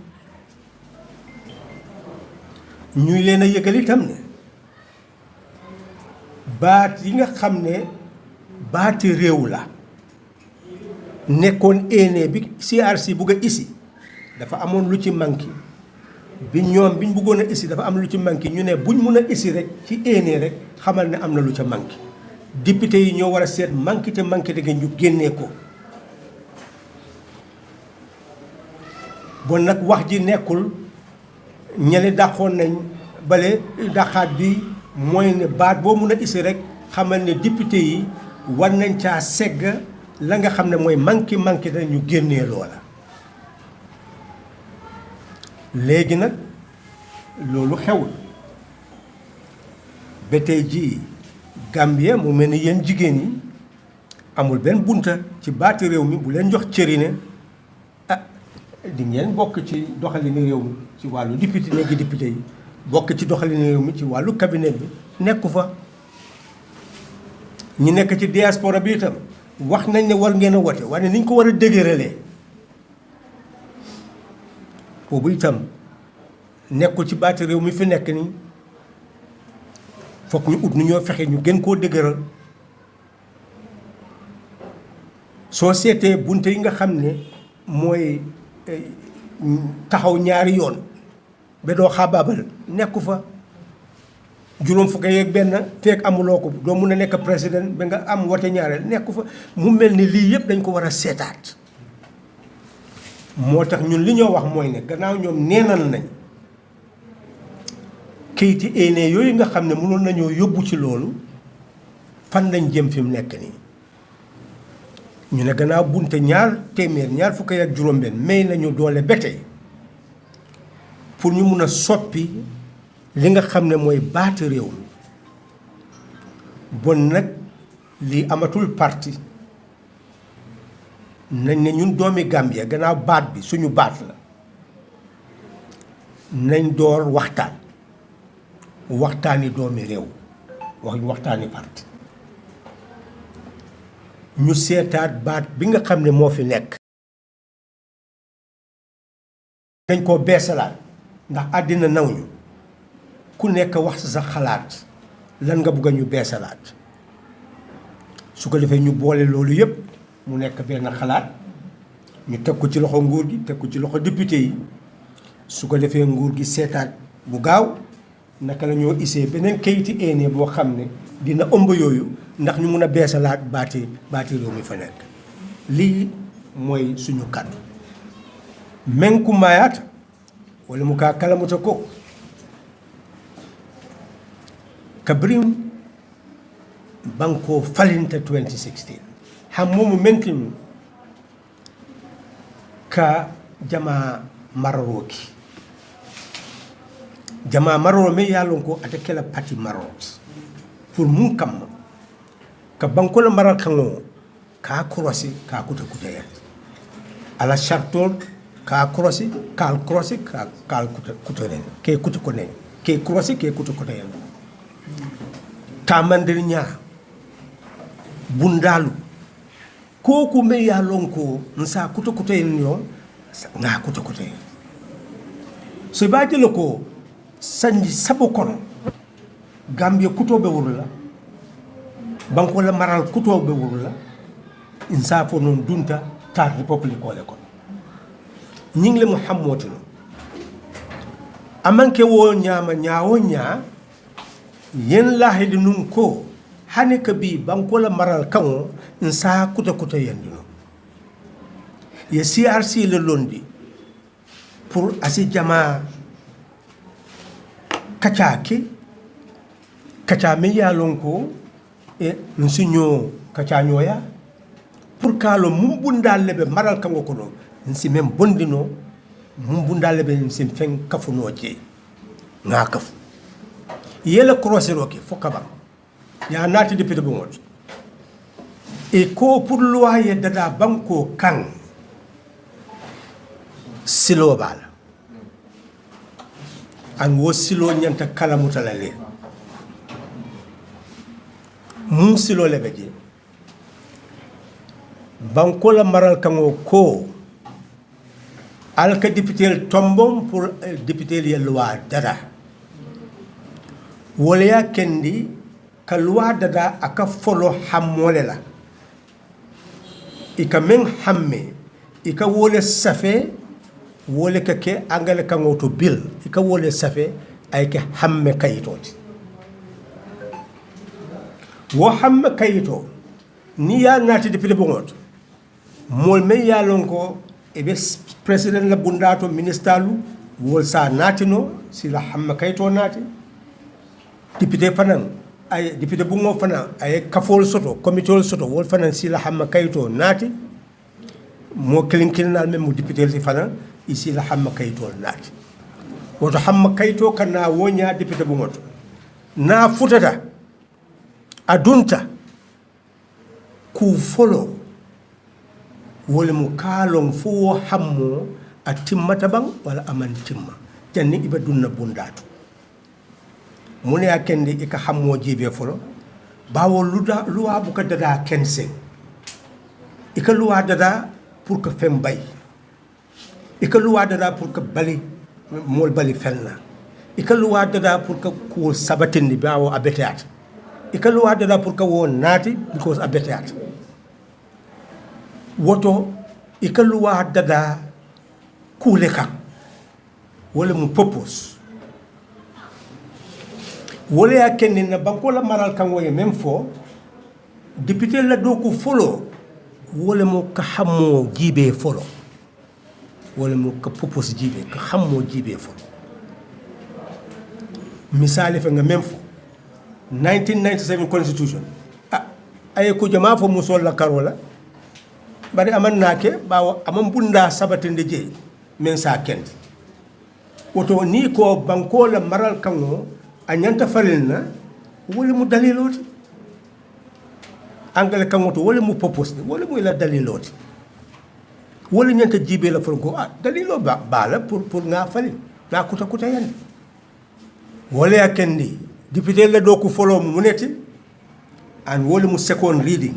ñuy leen a yëgal itam ne baat yi nga xam ne baati réew la nekkoon ene bi CRC bugg a isi dafa amoon lu ci manqué bi ñoom biñ bëggoon a isi dafa am lu ci manqué ñu ne buñ mun a isi rek ci ene rek xamal ne am na lu ca manqué député yi ñoo war a seet manqué te ñu génnee ko bon nag wax ji nekkul ñene dàqoon nañ bale dàqaat bi mooy ne baat boo mun a isi rek xamal ne député yi war nañ caa segg la nga xam ne mooy manqué te ñu génnee loola léegi nag loolu xewul ba tey jii Gambie mu mel ni yéen jigéen yi amul benn bunta ci baati réew mi bu leen jox cëri ne di ngeen bokk ci doxalini réew mi ci wàllu député néegi député yi bokk ci doxalini réew mi ci wàllu cabinet bi nekku fa ñi nekk ci diaspora bi itam wax nañ ne war ngeen a wote waaye ni ñu ko war a dëgëralee boobu itam nekkul ci baati réew mi fi nekk nii fokk ñu ut nu ñoo fexe ñu gën koo dëgëral soo seetee bunte yi nga xam ne mooy taxaw ñaari yoon ba doo xaabaabal nekku fa juróom fukk yeeg benn feek amuloo ko doo mun a nekk président ba nga am wote ñaareel nekku fa mu mel ni lii yëpp dañ ko war a seetaat moo tax ñun li ñoo wax mooy ne gannaaw ñoom neenal nañ kayiti ene yooyu nga xam ne mënoon nañoo yóbbu ci loolu fan lañ jëm fi mu nekk nii ñu ne gannaaw bunte ñaar fukk ak juróom-benn may nañu doole ba tey pour ñu mun a soppi li nga xam ne mooy baati réew mi bon nag lii amatul parti nañ ne ñun doomi Gambia gannaaw baat bi suñu baat la nañ door waxtaani doomi réew waxtaani parti ñu seetaat baat bi nga xam ne moo fi nekk dañ koo beesalaat ndax àddina naw ñu ku nekk wax sa xalaat lan nga bëgg ñu beesalaat su ko defee ñu boole loolu yëpp mu nekk benn xalaat ñu teg ko ci loxo nguur gi teg ko ci loxo député yi su ko defee nguur gi seetaat bu gaaw naka la ñoo isee beneen kayiti ene boo xam ne dina ëmb yooyu ndax ñu mun a beesalaat baati réew mi fa nekk lii mooy suñu kàddu menku maayaata wala mu kaa kalamuta ko kabrim banko falinta 2016 ham momo mentimi ka jama mararoki jama maroro me yalon ko ata kela pati marot pour mun kam ka banko la maral kango ka krosi ka kuta kuta ya ala chartol ka krosi kal krosi ka kal kuta kuta ren ke kuta ko ne ke krosi ke kuta kuta ya tamandir nya bundalu koku me yalon ko nsa kuta kuta yen yo nga kuta kuta yen so baje loko sanji sabo kono Gambia kutoɓe wurla banko la maral kutoɓe wurla insa fo noon dunta tar république ole kono ñingle mo hammotino amanke wo ñaama ñaawo ñaa yen lahidi num ko hane ka bi banko la maral kaŋo insa kuta kuta yendino ye CRC le londi pour asi jama kaca me yalon ko e nsinyo kaca nyoya pour kalo mum bundal lebe maral kango kono nsi mem bondino mum bundal lebe nsi fen kafuno je nga kafu yela croisero ke fokaba ya nati député bu ngot e ko pour loi ye dada banko kan silo bala an wo silo nyanta kala mutalale mun silo lebe je banko la maral kango ko alka député tombom pour député ye loi dada wala ya kendi ka loi dada aka follow hammole la ika men hamme ika wole safe wole kake angale kangoto bill ika wole safe ay ke hamme kayitoti wo hamme kayito ni ya nati depuis le bongoto mol men ya lonko e be president la bundato ministalu wol sa natino si la hamme kayito nati député fanan ay député bungo fanan ay kafol soto comité soto wol fanan si la hamme kayito nati mo kilinkilinal men mo député si fanan ici la hamme kayito nati woto hamme kayito kana wonya député bungoto na futata adunta ku follow wole mu kalon fo hammo a timmata ban wala aman timma janni ibe dunna bundatu mune akende ika hammo jibe folo bawo luwa bu ka dada kense ika luwa dada pour que fem bay ika luwa dada pour que bali mol bali fenna ika luwa dada pour que ko sabatindi bawo abeteat ika luwa dada pour que wo nati because abeteat woto ika luwa dada kule kan wala mu purpose wala ya kenni na banko la maral kan woye même fo député la do ko folo wala mu ka hammo jibe folo wala mu ka purpose jibe ka hammo jibe folo misali fa nga même fo 1997 constitution ay ko jama fo musol la karola bari aman nake bawo aman bunda sabatinde je men sa kent woto ni ko banko la maral kango anyanta falilna wala mu daliloti angale kango to wala mu purpose wala mu la daliloti wala nyanta jibe la fonko dalilo bala pour nga falil na kuta yan wala yakendi député la do ko follow mu muneti and wala mu second reading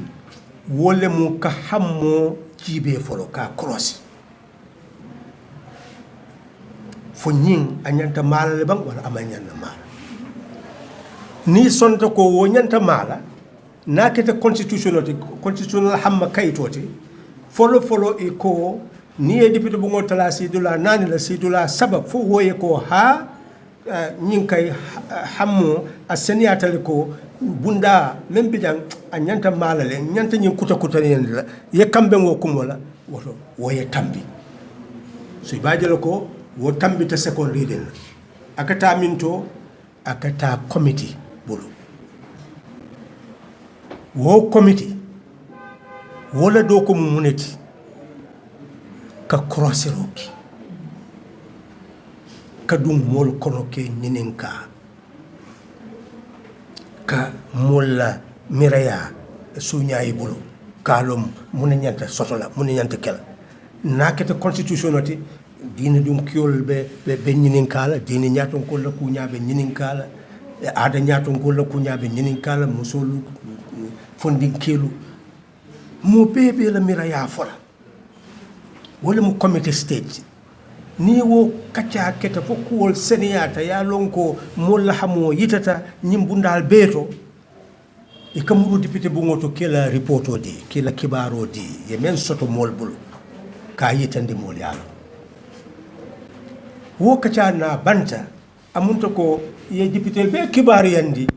wole mu ka hammo jibe folo ka cross fo nyin anyanta mala le bang wala amanyana mala ni sonto ko wo nyanta mala nakete constitutional hamma kaytoti folo e ko ni e député bu ngotala sidula nani la sidula sabab fo woye ko ha nyin kay hammo aseniatale ko bunda même bidang a nyanta malale nyanta nyin kuta yen la ye kambe ngo kumola woto woye tambi so ibajelo ko wo tambi ta second reading akata minto akata committee bulu wo committee wala do ko muneti ka crosseroki kadum mol kono ke nininka ka molla miraya suñayi bulu kalom mun ñanta sotola mun ñanta kala nakete constitution oti dina dum kiol be ñinin kala dina ñaton ko la kuña be ñinin kala ada ñaton ko la kuña be ñinin kala musolu fondin kelu mo bebe la miraya fola wala mu committee stage ni wo kacca keta fo kuwol seniyata ya lonko molla hamo yitata nyimbundal beto e kamuru député bu ngoto kela reporto di kela kibaro di ye men soto mol bulu ka yitande mol yalo wo kacca na banta amunta ko ye député be kibar yandi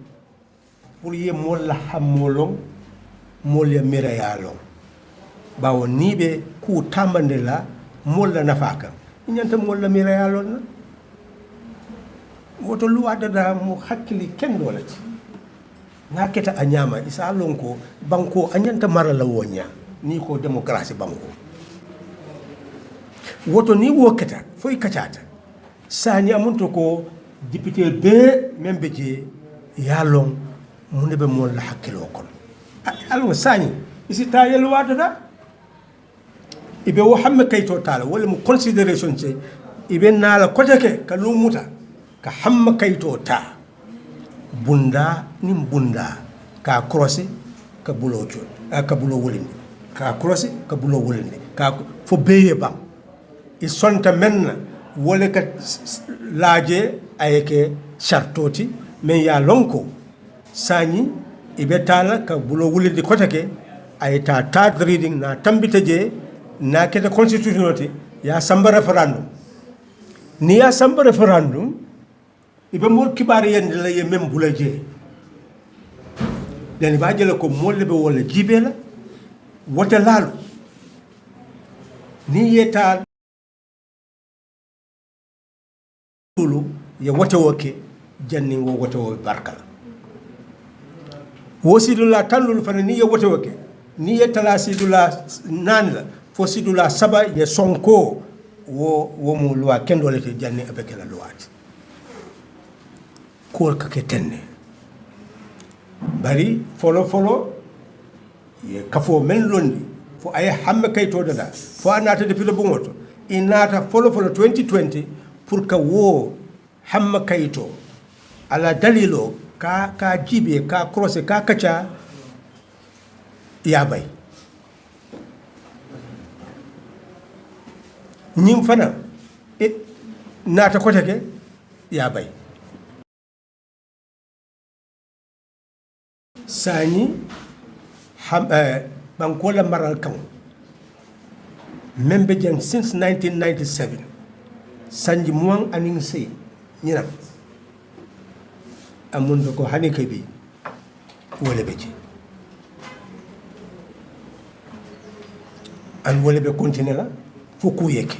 pour ye molla hamolon mol ya mira yalo bawo nibe ku tambande la molla nafaka ñanta mo la mi realon na woto luwa dada mo hakkili kendo lati ngaketa anyama isa lonko banko anyanta marala wonya ni ko démocratie banko woto ni woketa foy kacata sani amunto ko député be membe je yalon munde be mo la hakkilo kon alon sani isi tayel wadada ibe wo hamme kayto tala wala mu consideration ce ibe nala kotake ka lumuta ka hamma kayto ta bunda nim bunda ka crossé ka bulo jot ka bulo wolinde ka crossé ka bulo wolinde ka fo beye bam i sonta menna wala ka laaje ayeke chartoti men ya lonko sani ibetala ka bulo wulidi kotake ayta third reading na tambita je na kete constitutionality ya samba referendum ni ya samba referendum ibe mol kibari yende la ye mem bula je den ba jele ko molle be wala jibela wota lalu ni yeta lulu ya wota woke janni wo wota wo barkal wosidula tanlul fana ni ya wota woke ni yeta sidula nanla fo sidula saba ya sonko wo mu loi kendole te janni abekela loi ko ka ketenne bari folo ye kafo men londi fo ay hamme kay to dada fo anata de filo bungoto inata folo 2020 pour ka wo hamme kay to ala dalilo ka jibe ka crosse ka kacha ya bay ñim fana nata ko teke ya bay sani bankola maral kan membe jeng since 1997 sanji muang aning se ñina amun ko hani kebi wala beji an wala be continue la fo ku yeke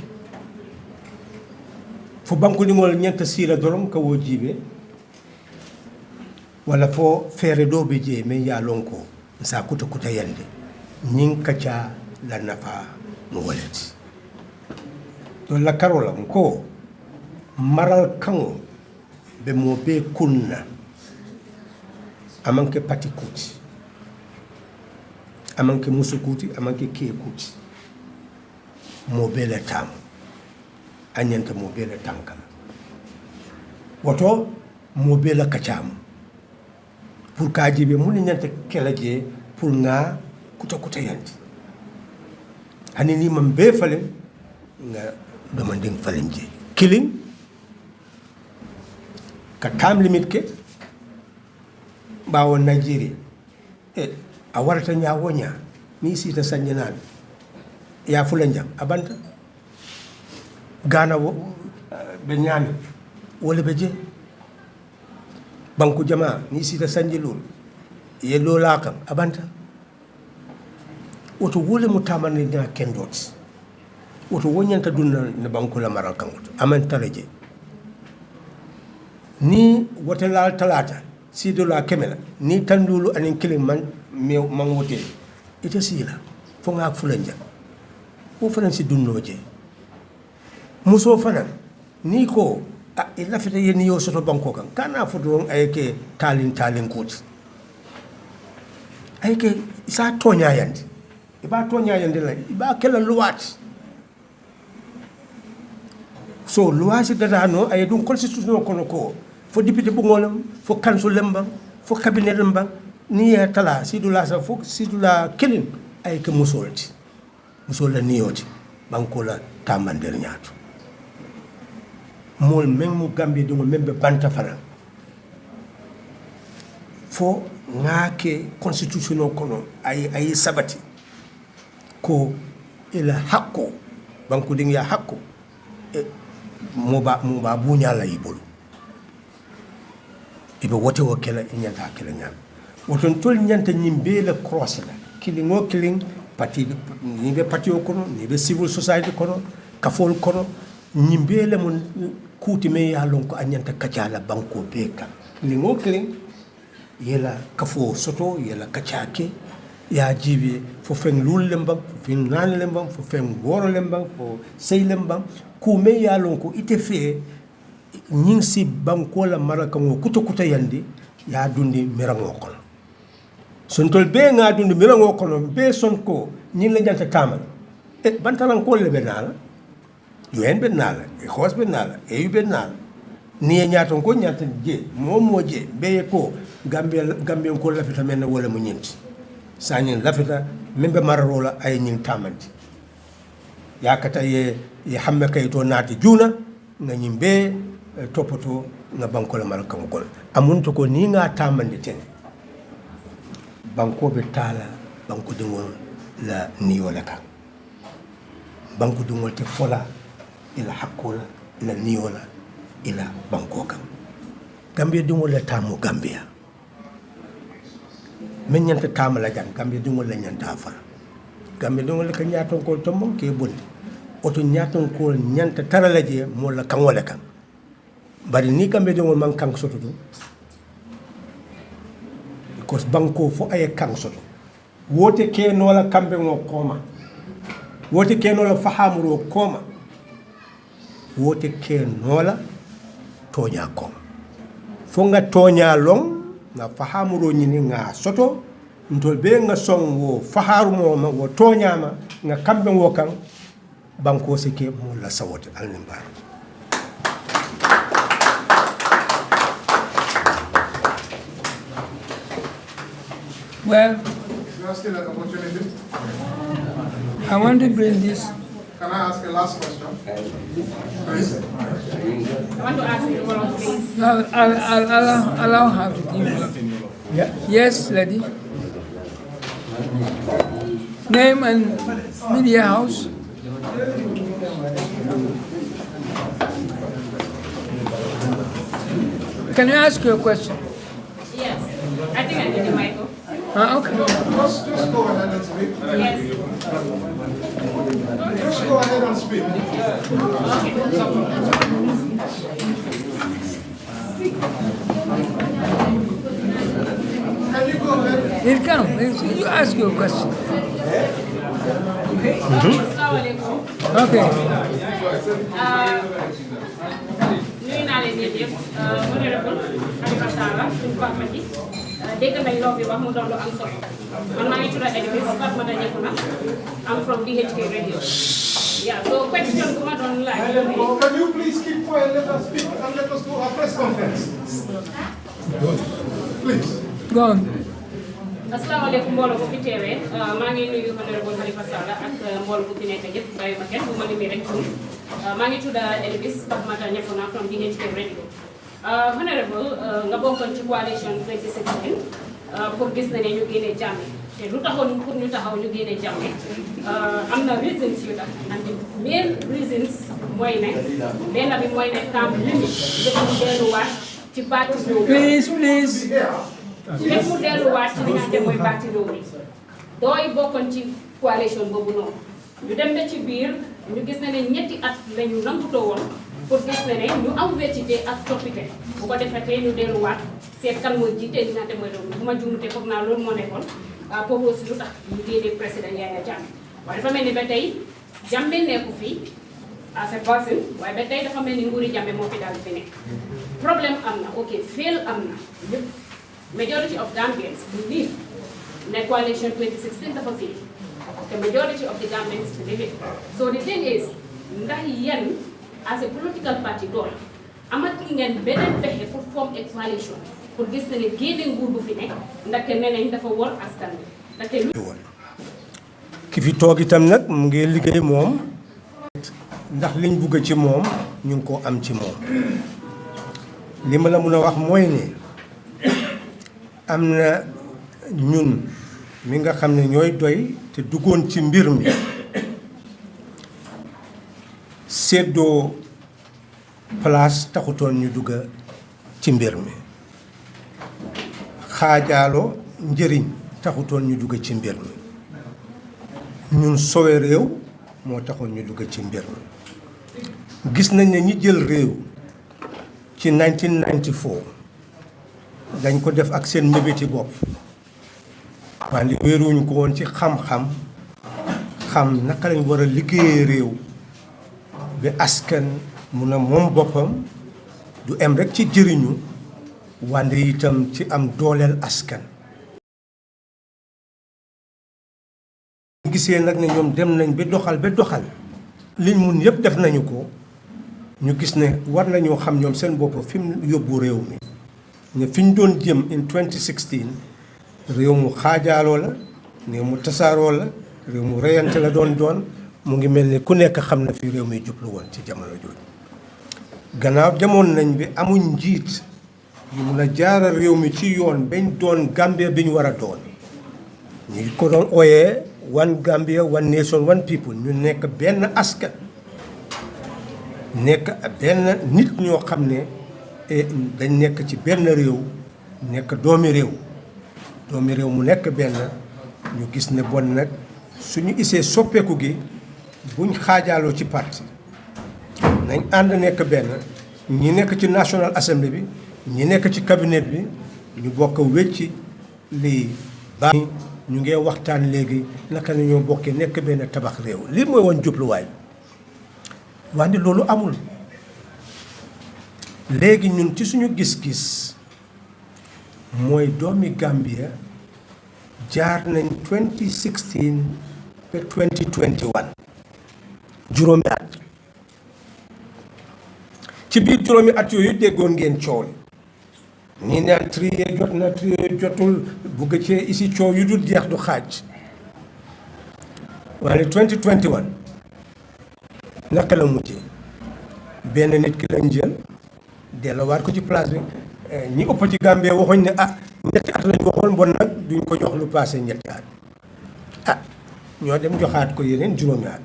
fo banko ni mol ñenta sira dorom ka wo jibe wala fo fere do be je me ya lonko sa kuta yande nyin kacha la nafa mo waleti to la karola ko maral kango be mo be kunna amanke pati kuti amanke musukuti amanke ke kuti mo be la tam anyanta mo be la tankala woto mo be la kacham pour ka jibe mun ñanta kelaje pour nga kuta yanti hani ni man be falen nga demanding falen je killing ka time limit ke bawo Nigeria a warata nya wonya ni sita sanjana ya fulan jam abanta Ghana wo be nyami wala be je banku jama ni sita sanjilul ye lola kam abanta woto wole mutamane na kendot woto wonyanta dunna ne banku la maral kan woto aman taraje ni wote la talata sido la kemela ni tandulu anin kilim man wote ita sila fo nga fulanja wo fanan si dunnoje muso fanan ni ko illa fita yeni yo soto banko kan kana fuduron ayke talin kuti ayke isa tonya yandi iba tonya yandi la iba kala luwat so luwasi dada no ay dum constitution kono ko fo député bu ngolam fo council lembang fo cabinet lembang ni ya tala sidula sa fo sidula kelin ayke musolti musola niyoti banko la tamander nyaato mol men mu Gambie dungo membe banta fana fo ngake constitutional kono ay sabati ko ila hakko banku ding ya hakko mo ba bunya la yibulu ibe wote wokela nyanta kala nyam woton tol nyanta nyimbe la cross la kilingo kiling parti ni be parti kono ni be civil society kono kafol kono nyimbe la mun kuti me ya lon ko anyanta kacala banko beka lingo kling yela kafo soto yela kachake ya jibe fo fen lul lembam fo fen nan lembam fo fen woro lembam fo sey lembam ku me ya lon ko ite fe nyingsi banko la maraka ngo kuta yandi ya dundi mirango kono son tol be nga dundi mirango kono be son ko nyin la janta tamal bantalan ko le benala UN benala hos benala EU benala ni nyaato ko nyaata je mo je be ko Gambia ko la fita men wala mu nyinti sanyin la fita membe mararola ay nyin tamanti yakata ye hamme kay to naati juna nga nyimbe topoto nga banko la malaka ko amun to ko ni nga tamande ten banko be tala banko dingol la niyola kan banko dingol te fola ila hakola ila niyola ila banko kan Gambia dingol la tamu Gambia men nyanta tamala jan Gambia dingol la nyanta fala Gambia dingol la ka nyaton ko to mon ke bondi oto nyaton ko nyanta taralaje mo la kan wala kan bari ni Gambia dingol man kan soto because banko fo ay kan soto wote ke no la kambe ngo koma wote ke no la fahamuro koma wote ke no la tonya koma fo nga tonya long nga fahamuro nyini nga soto ntol be nga song wo faharumo ma wo tonya ma nga kambe ngo kan banko sike mo la sawote alnimbar Well, You are still an opportunity. I want to bring this. Can I ask a last question? Please. I want to ask you one of the things. I'll allow her to give. yeah Yes, lady. Name and media house. Can you ask your question? Yes. I think I need the mic. Okay. Just go ahead and speak. Yes. Just go ahead and speak. Can you go ahead? It comes. You ask your question. Assalamualaikum. Okay. Nuyu naa leen yéen yëpp honorable Halifa Sallah suñu papa ji dégg nañ loo fi wax mu doon lu am solo man maa ngi tudd Edwin Fatmata Ñekuna I'm from DHK radio. Yeah, so question bu ma doon laaj. Can you please keep quiet, let us speak, and let us do our press conference? Please. Go on. Asalaamaaleykum mbooloo bu fi teewee maa ngi nuyu honorable Halifa Sallah ak mbooloo bu fi nekk yëpp bàyyi ma kenn bu ma limee rek tuum maa ngi tudd Elvis Fatmata Ñekuna from DHK radio. Honorable nga bokkoon ci coalition 2016 pour gis na ne ñu génnee Jammeh te lu taxoon pour ñu taxaw ñu génnee Jammeh am na reasons yu tax and the main reasons mooy ne benn bi mooy ne temps limite lépp mu delluwaat ci parti boobu. Please. lépp mu delluwaat ci li nga xam ne mooy parti boobu dooy bokkoon ci coalition boobu noonu ñu dem ba ci biir ñu gis na ne ñetti at la ñu nangutoo woon pour gis na ne ñu am wéccite ak coppite bu ko defee ñu delluwaat seet kan mooy jiite li nga xam ne mooy loolu bu ma juumutee foog naa loolu moo nekkoon pour aussi lu tax ñu génnee président Yaya Jammeh waaye dafa mel ni ba tey Jammeh nekku fii as a person waaye ba tey dafa mel ni nguuri Jammeh moo fi daal fi nekk problème am na ok fail am na lépp majority of Gambians believe that coalition 2016 dafa fail the majority of the Gambians believe it so the thing is ndax yéen as a political party dool amati ngeen beneen pexe pour form a coalition pour gis ne génne nguur bu fi nekk ndaxte nee nañ dafa war askan bi ndaxte lu ki fi toog itam nag mu ngi liggéey moom ndax liñ bugg ci moom ñu ngi ko am ci moom li ma la mun a wax mooy ne am na ñun mi nga xam ne ñooy doy te duggoon ci mbir mi séddoo place taxutoon ñu dugga ci mbir mi xaajaaloo njëriñ taxutoon ñu dugg ci mbir mi ñun sowe réew moo taxoon ñu dugg ci mbir mi gis nañ ne ñi jël réew ci 1994 dañ ko def ak seen mébéti bopp wante wéeruñu ko woon ci xam-xam xam naka lañ war a liggéeyee réew bi askan mun a moom boppam du em rek ci jëriñu wante itam ci am dooleel askan gisee nag ne ñoom dem nañ ba doxal liñ mun yëpp def nañu ko ñu gis ne war nañoo xam ñoom seen bopp fi mu yóbbu réew mi ne fi ñu doon jëm in 2016 réew mu xaajaaloo la réew mu tasaaroo la réew mu reyante la doon mu ngi mel ni ku nekk xam na fi réew mi jublu woon ci jamono jooju gannaaw jamoon nañ bi amuñ njiit yu mun a jaaral réew mi ci yoon bañ doon Gambia bi ñu war a doon ñu ko doon ooyee one Gambia one nation one people ñu nekk benn askan nekk benn nit ñoo xam ne dañ nekk ci benn réew nekk doomi réew mu nekk benn ñu gis ne bon nag suñu isee soppeeku gi buñ xaajaaloo ci parti nañ ànd nekk benn ñi nekk ci National Assembly bi ñi nekk ci cabinet bi ñu bokk wecci lii baax ñu ngee waxtaan léegi naka la ñoo bokkee nekk benn tabax réew lii mooy woon jubluwaay wante loolu amul léegi ñun ci suñu gis-gis mooy doomi Gambia jaar nañ 2016 ba 2021 juróomi at ci biir juróomi at yooyu déggoon ngeen coow li nii naan trier jot na trier jotul bugg cee isi coow yu dul jeex du xaaj waaye 2021 naka la mujjee benn nit ki lañ jël delluwaat ko ci place bi ñi ëpp ci Gambie waxuñ ne ñetti at lañ waxoon bon nag duñ ko jox lu passé ñetti at ñoo dem joxaat ko yeneen juróomi at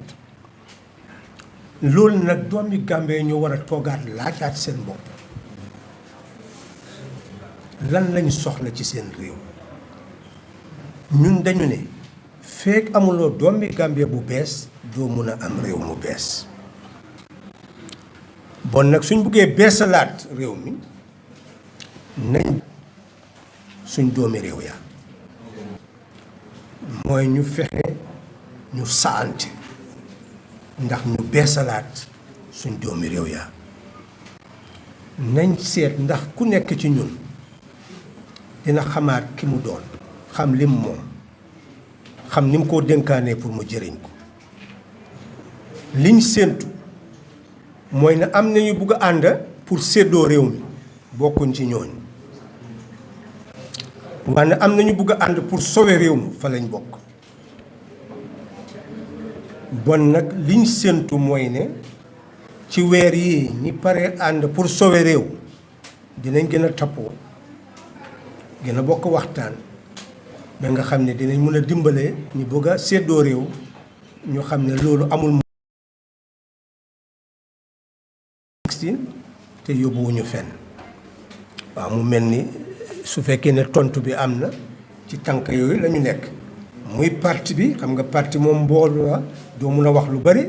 loolu nag doomi Gambie ñu war a toogaat laajaat seen bopp lan lañ soxla ci seen réew ñun dañu ne feek amuloo doomi Gambie bu bees doo mun a am réew mu bees bon nag suñ buggee beesalaat réew mi nañ suñ doomi réew ya mooy ñu fexe ñu saante ndax ñu beesalaat suñ doomi réew ya nañ seet ndax ku nekk ci ñun dina xamaat ki mu doon xam lim moom xam ni mu ko dénkaanee pour mu jëriñ ko liñ séentu mooy ne am nañu bugg a ànd pour séddoo réew mi bokkuñ ci ñooñu waaye am nañu bugg a ànd pour sauver réew mi fa lañ bokk bon nag liñ séentu mooy ne ci weer yi ñi pare ànd pour sauver réew dinañ gën a tappoo gën a bokk waxtaan ba nga xam ne dinañ mën a dimbale ñu bëgg a séddoo réew ñu xam ne loolu amul te yóbbuwuñu fenn waaw mu mel ni su fekkee ne tontu bi am na ci tànk yooyu la ñu nekk muy parti bi xam nga parti moom mbooloo la doo mun a wax lu bari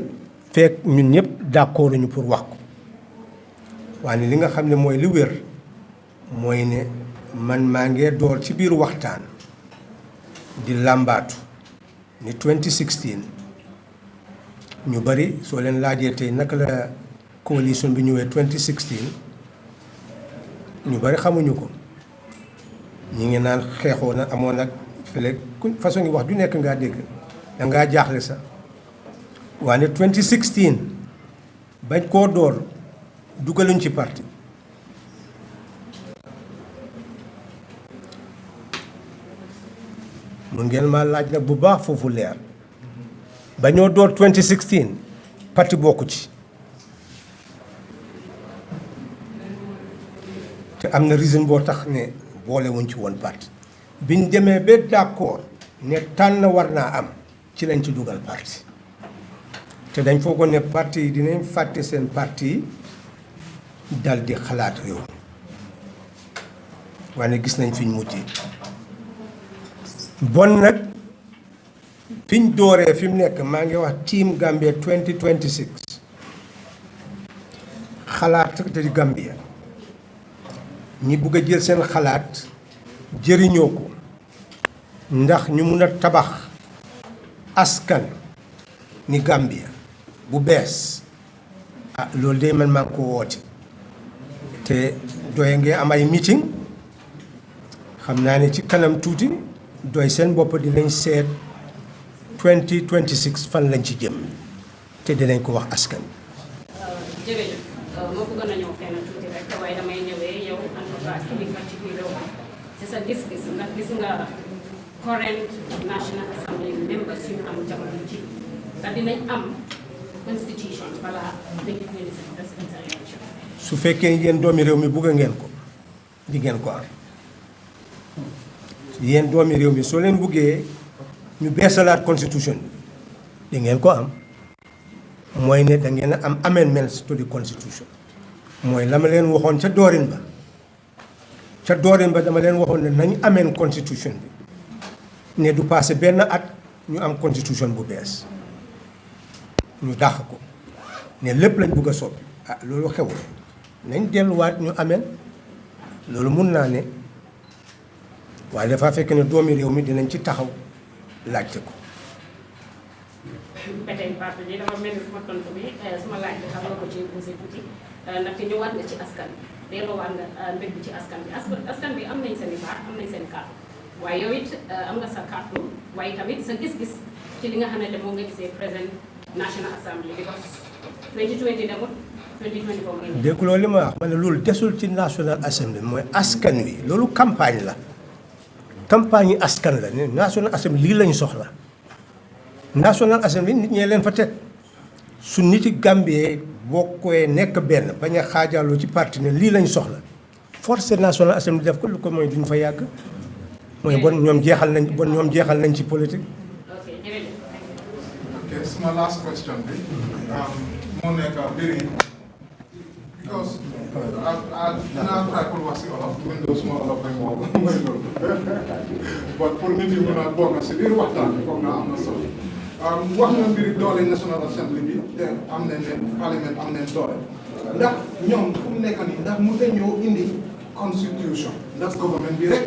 fekk ñun ñëpp d'accord nañu pour wax ko waaye li nga xam ne mooy li wér mooy ne man maa ngi door ci biir waxtaan di làmbaatu ni 2016 ñu bari soo leen laajee tey naka la coalition bi ñëwee 2016 ñu bari xamuñu ko ñi ngi naan xeexoo na amoon nag fële façon ngi wax du nekk ngaa dégg da ngaa jaaxle sax waaye 2016 bañ koo door dugaluñ ci parti mun ngeen maa laaj nag bu baax foofu leer ba ñoo door 2016 parti bokku ci te am na raison boo tax ne boole wuñ ci woon parti biñ demee ba d'accord ne tànn war naa am ci lañ ci dugal parti te dañ foogoon ne parti yi dinañ fàtte seen parti yi dal di xalaat réew waaye gis nañ fiñ mujjee bon nag fiñ dooree fi mu nekk maa ngi wax team Gambia 2026 xalaat di Gambia ñi bugg a jël seen xalaat jëriñoo ko ndax ñu mun a tabax askan ni Gambia bu bees loolu de man maa ngi ko woote te doy ngee am ay meeting xam naa ne ci kanam tuuti doy seen bopp dinañ seet 2026 fan lañ ci jëm te dinañ ko wax askan jërëjëf moo ko gën a ñëw fenn tuuti rek waaye damay ñëwee yow en tout cas kilifa ci biir réew mi ci sa gis-gis ndax gis nga current National Assembly members yu am jamono ji ndax dinañ am constitution balaa 2026 presidential election. su fekkee yéen doomi réew mi bugg ngeen ko di ngeen ko am yéen doomi réew mi soo leen buggee ñu beesalaat constitution bi di ngeen ko am mooy ne da ngeen a am amendments to the constitution mooy la ma leen waxoon ca doorin ba dama leen waxoon ne nañ ameen constitution bi ne du passé benn at ñu am constitution bu bees ñu dàq ko ne lépp lañ bugg a soppi loolu xewul nañ delluwaat ñu ameen loolu mun naa ne waaye dafa fekk ne doomi réew mi dinañ ci taxaw laajte ko. ba tey Pape ji dafa mel ni suma tontu bi suma laaj bi xam nga ko ci posé tuuti ndaxte ñëwaat nga ci askan bi delloowaat nga mbir bi ci askan bi askan bi am nañ seen i baat am nañ seen kàddu waaye yow it am nga sa kàddu waaye tamit sa gis-gis ci li nga xam ne moo nga gisee présent National Assembly because 2020 demut 2024 mooy. dégg loolu li ma wax ma ne loolu desul ci National Assembly mooy askan wi loolu campagne la campagne yi askan la ne National Assembly lii lañ soxla. National Assembly nit ñee leen fa teg su niti Gambie boo koy nekk benn bañ a xaajaloo ci parti ne lii lañ soxla force National Assembly def ko lu ko mooy duñ fa yàgg mooy bon ñoom jeexal nañ ci politique. Okay, it's my last question bi moo nekk mbiri because dinaa try pour wax si olof Windows suma olof rek moo mooy loolu but pour nit yi mën a bokk si biir waxtaan bi foog naa am na solo wax na mbiri doole National Assembly bi te am nañ ne parlement am nañ doole ndax ñoom fu mu nekk nii ndax mu ñëw indi constitution ndax government bi rek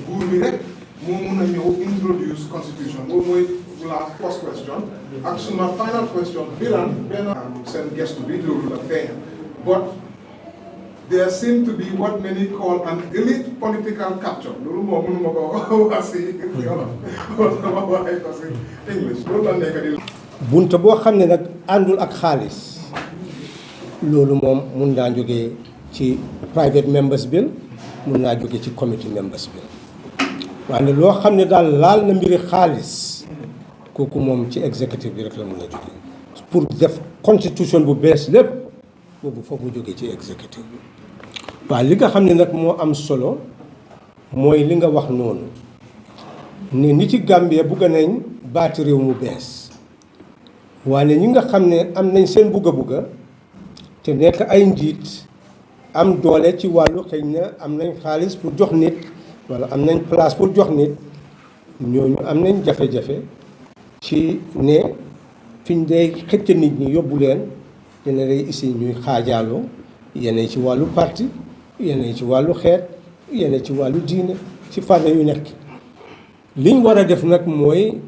buur bi rek moo mun a ñëw introduce constitution boobu mooy la first question ak suma final question bilan benn seen gestu bi loolu la feeñ but there seem to be what many call an elite political capture loolu moom mënuma ko wax si olof dama waxee ko si English loolu la nekk di bunta boo xam ne nag àndul ak xaalis loolu moom mun naa jógee ci private members bill mun naa jógee ci committee members bill waaye loo xam ne daal laal na mbiri xaalis kooku moom ci executive bi rek la mun a jógee pour def constitution bu bees lépp boobu foog mu jógee ci executive bi waaw li nga xam ne nag moo am solo mooy li nga wax noonu ne nit ci Gambie bugga nañ baati réew mu bees waaye ñi nga xam ne am nañ seen bugga te nekk ay njiit am doole ci wàllu xëy na am nañ xaalis pour jox nit wala am nañ place pour jox nit ñooñu am nañ jafe-jafe ci ne fiñ dee xëcc nit ñi yóbbu leen dina lay isi ñuy xaajaaloo yeneen ci wàllu parti yeneen ci wàllu xeet yeneen ci wàllu diine ci fànn yu nekk liñ war a def nag mooy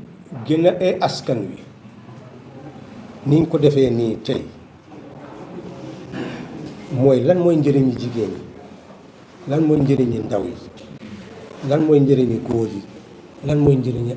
gën a ay askan wi niñ ko defee nii tey mooy lan mooy njëriñi jigéen ñi lan mooy njëriñi ndaw yi lan mooy njëriñi góor yi lan mooy njëriñi